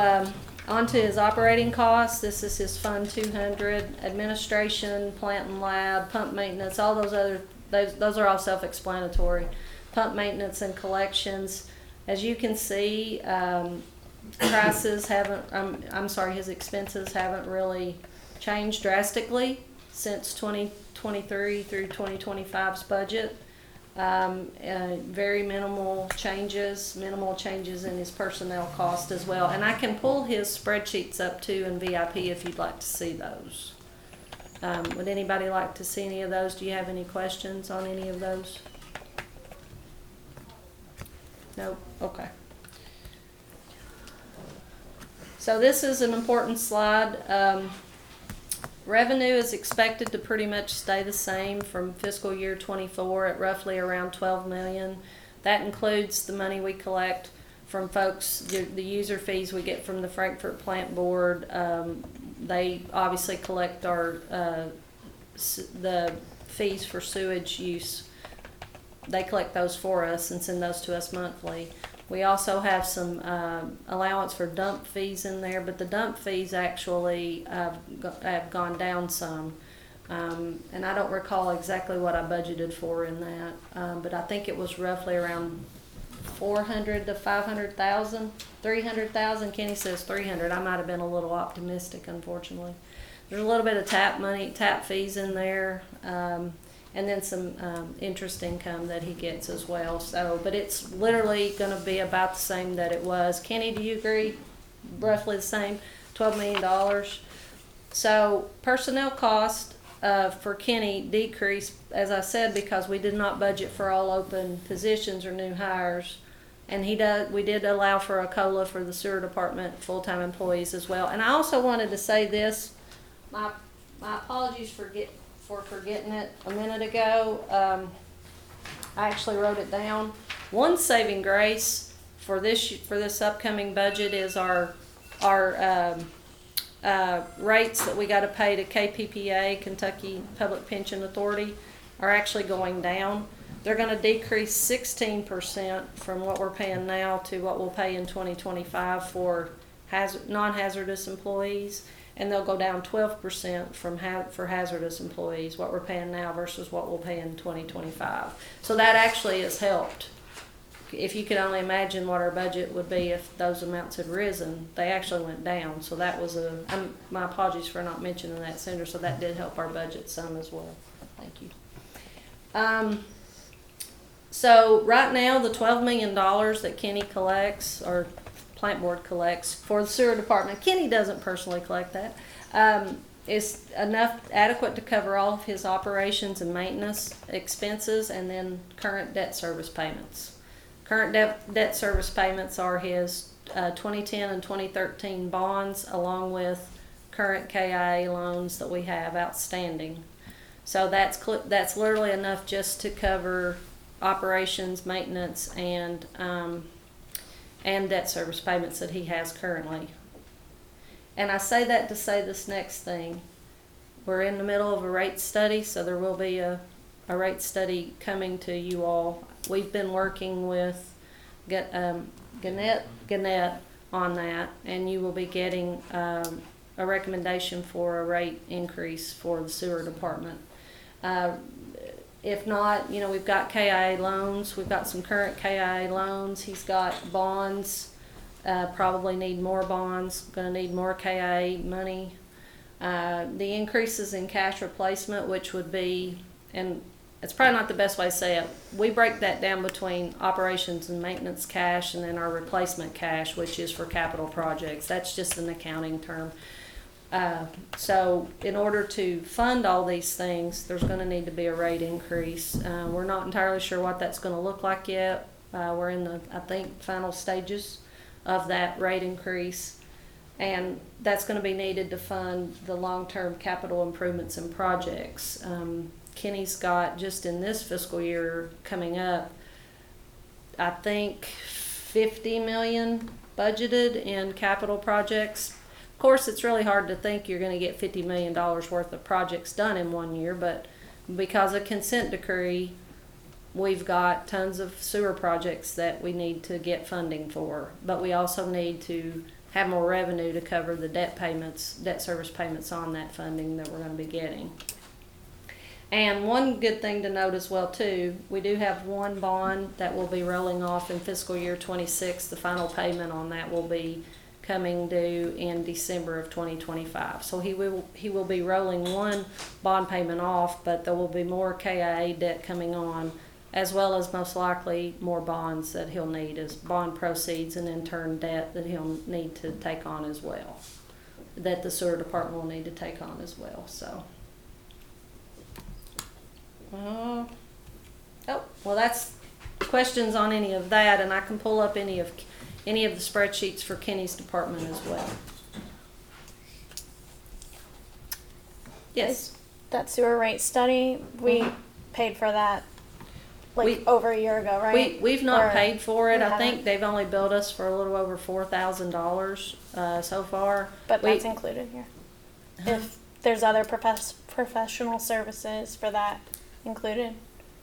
on to his operating costs. This is his Fund 200, administration, plant and lab, pump maintenance, all those are all self-explanatory. Pump maintenance and collections. As you can see, prices haven't, his expenses haven't really changed drastically since 2023 through 2025's budget. Very minimal changes in his personnel cost as well. And I can pull his spreadsheets up too in VIP if you'd like to see those. Would anybody like to see any of those? Do you have any questions on any of those? No? Okay. So this is an important slide. Revenue is expected to pretty much stay the same from fiscal year 24 at roughly around 12 million. That includes the money we collect from folks, the user fees we get from the Frankfort Plant Board. They obviously collect the fees for sewage use. They collect those for us and send those to us monthly. We also have some allowance for dump fees in there, but the dump fees actually have gone down some. And I don't recall exactly what I budgeted for in that, but I think it was roughly around 400 to 500,000, 300,000. Kenny says 300. I might have been a little optimistic, unfortunately. There's a little bit of tap fees in there. And then some interest income that he gets as well. So, but it's literally going to be about the same that it was. Kenny, do you agree? Roughly the same, $12 million. So personnel cost for Kenny decreased, as I said, because we did not budget for all open positions or new hires. And we did allow for a COLA for the sewer department full-time employees as well. And I also wanted to say this. My apologies for forgetting it a minute ago. I actually wrote it down. One saving grace for this upcoming budget is our rates that we got to pay to KPPA, Kentucky Public Pension Authority, are actually going down. They're going to decrease 16% from what we're paying now to what we'll pay in 2025 for non-hazardous employees. And they'll go down 12% for hazardous employees, what we're paying now versus what we'll pay in 2025. So that actually has helped. If you could only imagine what our budget would be if those amounts had risen, they actually went down. So that was my apologies for not mentioning that sooner. So that did help our budget some as well. Thank you. So right now, the $12 million that Kenny collects, or Plant Board collects for the sewer department, Kenny doesn't personally collect that, is adequate to cover all of his operations and maintenance expenses and then current debt service payments. Current debt service payments are his 2010 and 2013 bonds, along with current KIA loans that we have outstanding. So that's literally enough just to cover operations, maintenance, and debt service payments that he has currently. And I say that to say this next thing. We're in the middle of a rate study, so there will be a rate study coming to you all. We've been working with Gannett on that, and you will be getting a recommendation for a rate increase for the sewer department. If not, you know, we've got KIA loans. We've got some current KIA loans. He's got bonds. Probably need more bonds. Going to need more KIA money. The increases in cash replacement, which would be, and it's probably not the best way to say it, we break that down between operations and maintenance cash and then our replacement cash, which is for capital projects. That's just an accounting term. So in order to fund all these things, there's going to need to be a rate increase. We're not entirely sure what that's going to look like yet. We're in the, I think, final stages of that rate increase. And that's going to be needed to fund the long-term capital improvements and projects. Kenny's got, just in this fiscal year coming up, I think 50 million budgeted in capital projects. Of course, it's really hard to think you're going to get $50 million worth of projects done in 1 year, but because of consent decree, we've got tons of sewer projects that we need to get funding for. But we also need to have more revenue to cover the debt service payments on that funding that we're going to be getting. And one good thing to note as well too, we do have one bond that will be rolling off in fiscal year 26. The final payment on that will be coming due in December of 2025. So he will be rolling one bond payment off, but there will be more KIA debt coming on, as well as most likely more bonds that he'll need as bond proceeds and in turn debt that he'll need to take on as well, that the sewer department will need to take on as well. So. Oh, well, that's questions on any of that, and I can pull up any of the spreadsheets for Kenny's department as well. Yes. That sewer rate study, we paid for that over a year ago, right? We've not paid for it. We I think haven't? they've only billed us for a little over $4,000 so far. But that's included here. Huh? If there's other professional services for that included.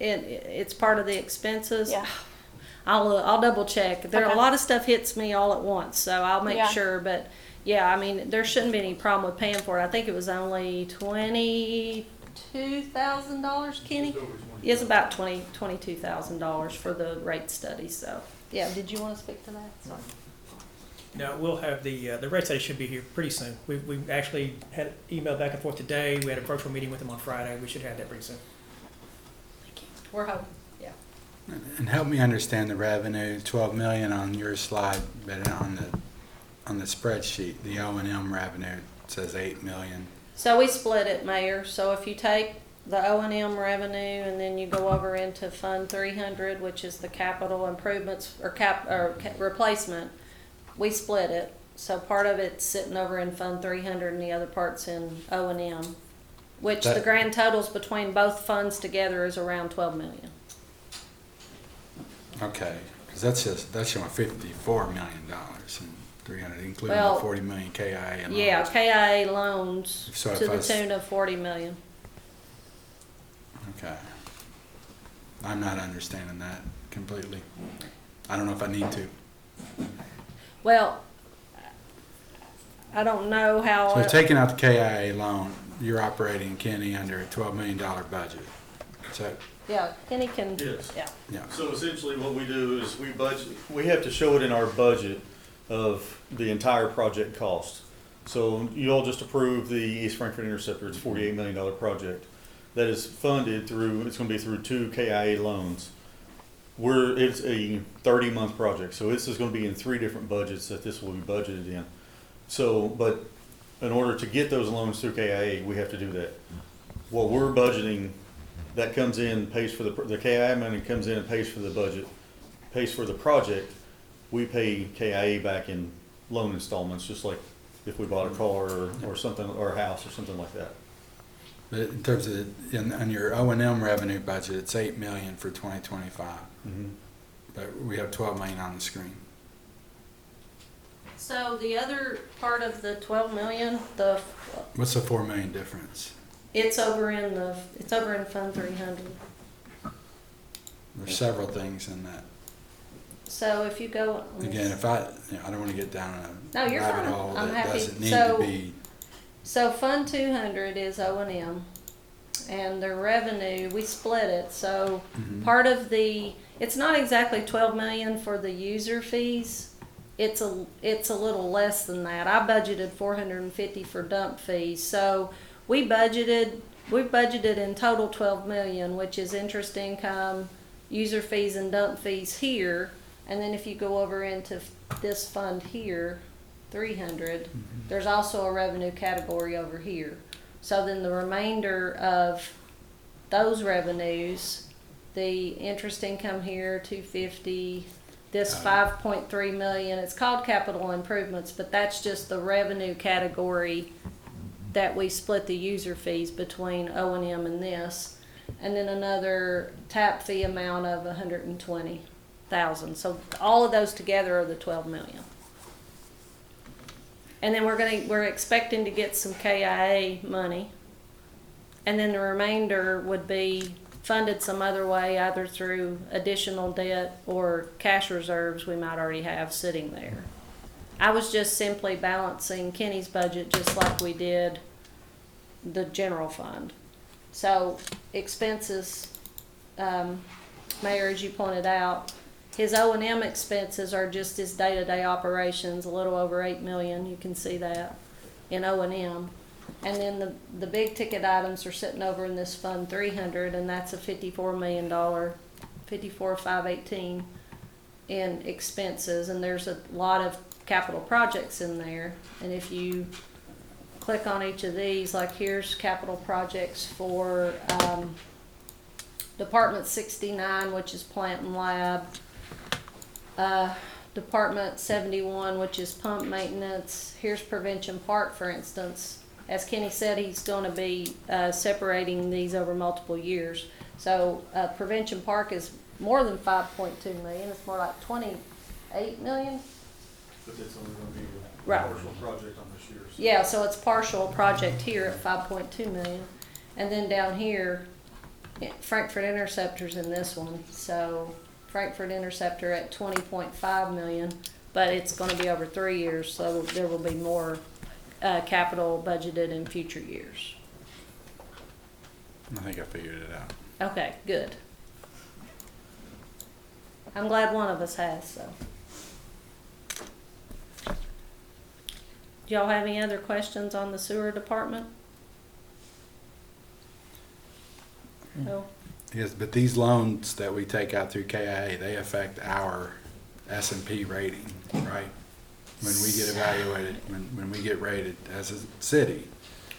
It's part of the expenses. Yeah. I'll double check. There Okay. a lot of stuff hits me all at once, so I'll make Yeah. sure. But yeah, I mean, there shouldn't be any problem with paying for it. I think it was only $22,000, Kenny. Just over 20. It's about $22,000 for the rate study. So yeah, did you want to speak to that? Sorry. No, we'll have the rate study should be here pretty soon. We actually had email back and forth today. We had a virtual meeting with them on Friday. We should have that pretty soon. We're hoping. Yeah. And help me understand the revenue, 12 million on your slide, but on the spreadsheet, the O&M revenue says 8 million. So we split it, Mayor. So if you take the O&M revenue and then you go over into Fund 300, which is the capital improvements or replacement, we split it. So part of it's sitting over in Fund 300 and the other part's in O&M, which the grand totals between both funds together is around 12 million. Okay, because that's showing $54 million and 300, including Well, the 40 million KIA loans. Yeah, KIA loans So to if I the s- tune of 40 million. Okay. I'm not understanding that completely. I don't know if I need to. Well, I don't know how. So taking out the KIA loan, you're operating, Kenny, under a $12 million budget. So, Yeah, Kenny can. Yes. Yeah. yeah. So essentially what we do is we have to show it in our budget of the entire project cost. So you all just approved the East Frankfort Interceptor. It's a $48 million project that is funded through, it's going to be through 2 KIA loans. It's a 30-month project. So this is going to be in 3 different budgets that this will be budgeted in. So, but in order to get those loans through KIA, we have to do that. What we're budgeting, that comes in, pays for the KIA money comes in and pays for the budget, pays for the project. We pay KIA back in loan installments, just like if we bought a car or something, or a house or something like that. But in terms of, on your O&M revenue budget, it's 8 million for 2025. Mm-hmm. But we have 12 million on the screen. So the other part of the 12 million, What's the 4 million difference? it's over in Fund 300. There's several things in that. So if you go. Again, if I don't want to get down a No, you're rabbit fine. hole I'm that happy. doesn't need So- to be. So Fund 200 is O&M, and their revenue, we split it, so part of it's not exactly 12 million for the user fees. It's a little less than that. I budgeted 450 for dump fees, so we budgeted in total 12 million, which is interest income, user fees and dump fees here, and then if you go over into this fund here, 300, there's also a revenue category over here. So then the remainder of those revenues, the interest income here, 250, this 5.3 million, it's called capital improvements, but that's just the revenue category that we split the user fees between O&M and this. And then another tap fee amount of 120,000. So all of those together are the 12 million. And then we're expecting to get some KIA money. And then the remainder would be funded some other way, either through additional debt or cash reserves we might already have sitting there. I was just simply balancing Kenny's budget just like we did the general fund. So expenses, Mayor, as you pointed out, his O&M expenses are just his day-to-day operations, a little over 8 million, you can see that, in O&M. And then the big ticket items are sitting over in this fund 300, and that's a $54 million, 54,518 in expenses, and there's a lot of capital projects in there. And if you click on each of these, like here's capital projects for Department 69, which is plant and lab, Department 71, which is pump maintenance. Here's Prevention Park, for instance. As Kenny said, he's going to be separating these over multiple years. So Prevention Park is more than 5.2 million. It's more like 28 million. But it's only going to be a Right. partial project on this year. So. Yeah, so it's partial project here at 5.2 million. And then down here, Frankfort Interceptor's in this one. So Frankfort Interceptor at 20.5 million, but it's going to be over 3 years, so there will be more capital budgeted in future years. I think I figured it out. Okay, good. I'm glad one of us has, so. Do y'all have any other questions on the sewer department? No? Yes, but these loans that we take out through KIA, they affect our S&P rating, right? When we get evaluated, when we get rated as a city.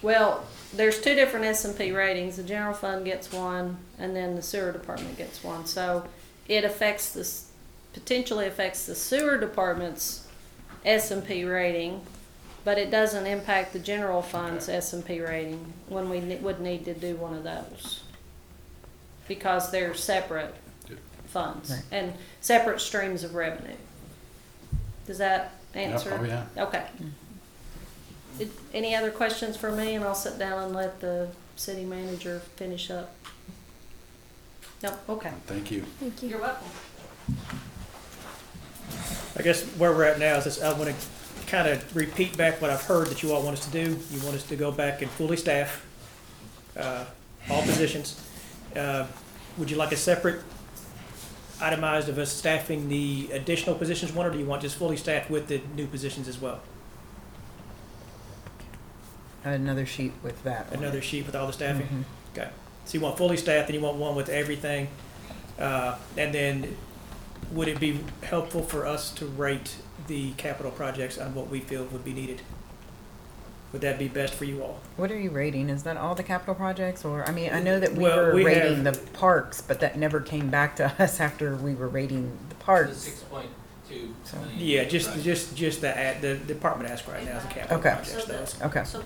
Well, there's two different S&P ratings. The general fund gets one, and then the sewer department gets one. So it affects this, potentially affects the sewer department's S&P rating, but it doesn't impact the general fund's S&P rating when we would need to do one of those, because they're separate funds Right. and separate streams of revenue. Does that answer? Oh, yeah. Okay. Any other questions for me, and I'll sit down and let the city manager finish up? No, okay. Thank you. Thank you. You're welcome. I guess where we're at now is this, I want to kind of repeat back what I've heard that you all want us to do. You want us to go back and fully staff all positions. Would you like a separate itemized of us staffing the additional positions one, or do you want just fully staffed with the new positions as well? Another sheet with that. on it. Another sheet with all the staffing? Mhm. Okay. So you want fully staffed, and you want one with everything. And then would it be helpful for us to rate the capital projects on what we feel would be needed? Would that be best for you all? What are you rating? Is that all the capital projects, or I mean, I know that we Well, were we rating have- the parks, but that never came back to us after we were rating the parks. 6.2 So- million. Yeah, Right. just the department ask right now is the capital Okay. projects. Those. Okay. So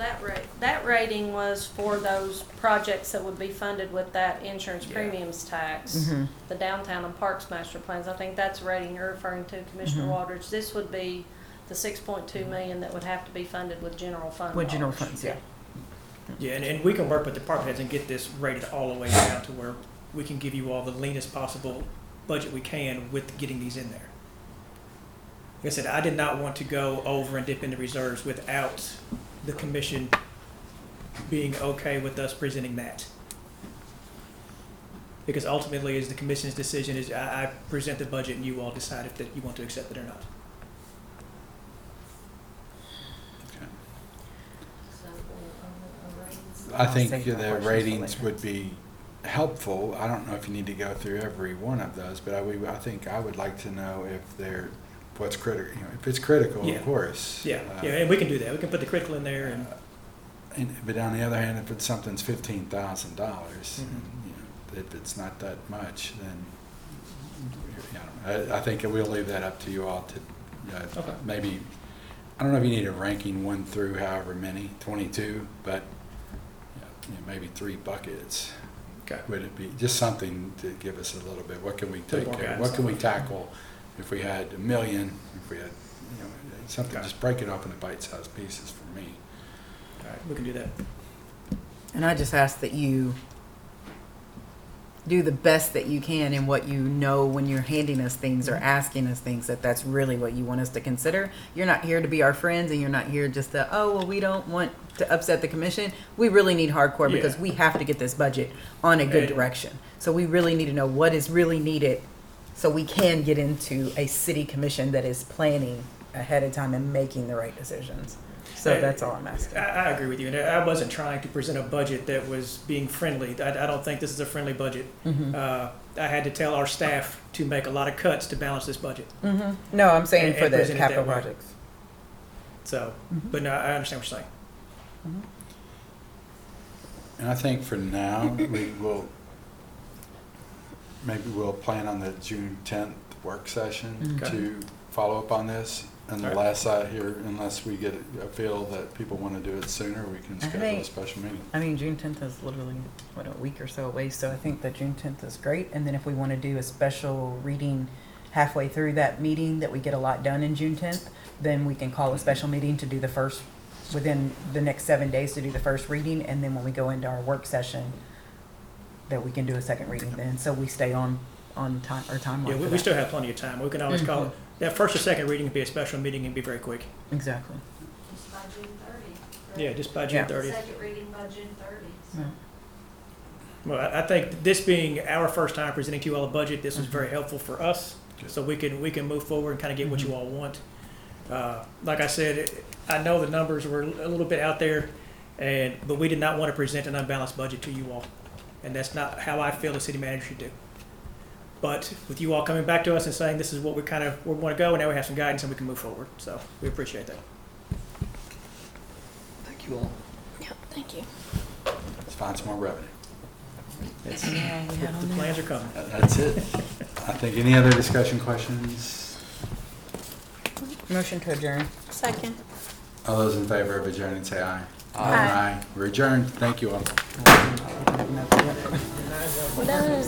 that rating was for those projects that would be funded with that insurance Yeah. premiums tax, Mhm. the downtown and parks master plans. I think that's the rating you're referring to, Commissioner Mhm. Waldridge. This would be the 6.2 million that would have to be funded with general fund With general dollars. funds, yeah. Yeah, and we can work with department heads and get this rated all the way down to where we can give you all the leanest possible budget we can with getting these in there. I said, I did not want to go over and dip into reserves without the commission being okay with us presenting that. Because ultimately, it's the commission's decision, is I present the budget and you all decide if that you want to accept it or not. I think save my the questions for ratings later. would be helpful. I don't know if you need to go through every one of those, but I think I would like to know if they're, what's critical, if it's critical, Yeah. of course. Yeah, and we can do that. We can put the critical in there and, But on the other hand, if it's something's $15,000, Mhm. if it's not that much, then, I think we'll leave that up to you all to, Okay. maybe, I don't know if you need a ranking 1 through however many, 22, but maybe 3 buckets. okay. Would it be, just something to give us a little bit, what can we take more care of? guidance What can on we it. tackle if we had $1 million, if we had, something, Okay. just break it up into bite-sized pieces for me. All right, we can do that. And I just ask that you do the best that you can in what you know when you're handing us things or asking us things, that's really what you want us to consider. You're not here to be our friends, and you're not here just to, oh, well, we don't want to upset the commission. We really need hardcore because Yeah. we have to get this budget on a good And- direction. So we really need to know what is really needed so we can get into a city commission that is planning ahead of time and making the right decisions. So that's all I'm asking. I agree with you, and I wasn't trying to present a budget that was being friendly. I don't think this is a friendly budget. Mhm. I had to tell our staff to make a lot of cuts to balance this budget. Mhm. No, I'm saying And- for and the present it capital that way. projects. So, Mhm. but no, I understand what you're saying. And I think for now, we will, maybe we'll plan on the June 10th work session Okay. to follow up on this. Unless unless we get a feel that people want to do it sooner, we can I schedule a think- special meeting. I mean, June 10th is literally, a week or so away, so I think that June 10th is great. And then if we want to do a special reading halfway through that meeting, that we get a lot done in June 10th, then we can call a special meeting to do the first, within the next 7 days to do the first reading. And then when we go into our work session, that we can do a second reading then, so we stay on time, or timeline Yeah, for we that. still have plenty of time. We can always call it, that first or second reading can be a special meeting and be very quick. Exactly. Just by June 30th. Yeah, just by June Yeah. 30th. Second reading by June 30th. Yeah. Well, I think this being our first time presenting to you all a budget, this was Mm-hmm. very helpful for us. Good. So we can move forward and kind of get what Mhm. you all want. Like I said, I know the numbers were a little bit out there, but we did not want to present an unbalanced budget to you all. And that's not how I feel the city manager should do. But with you all coming back to us and saying this is what we want to go, and now we have some guidance and we can move forward. So we appreciate that. Thank you all. Yeah, thank you. Let's find some more revenue. It's, Yeah, we had the on there. plans are coming. That's it. I think, any other discussion questions? Motion to adjourn. Second. All those in favor of adjourning, say aye. Aye. We're adjourned. Thank you all. We're done.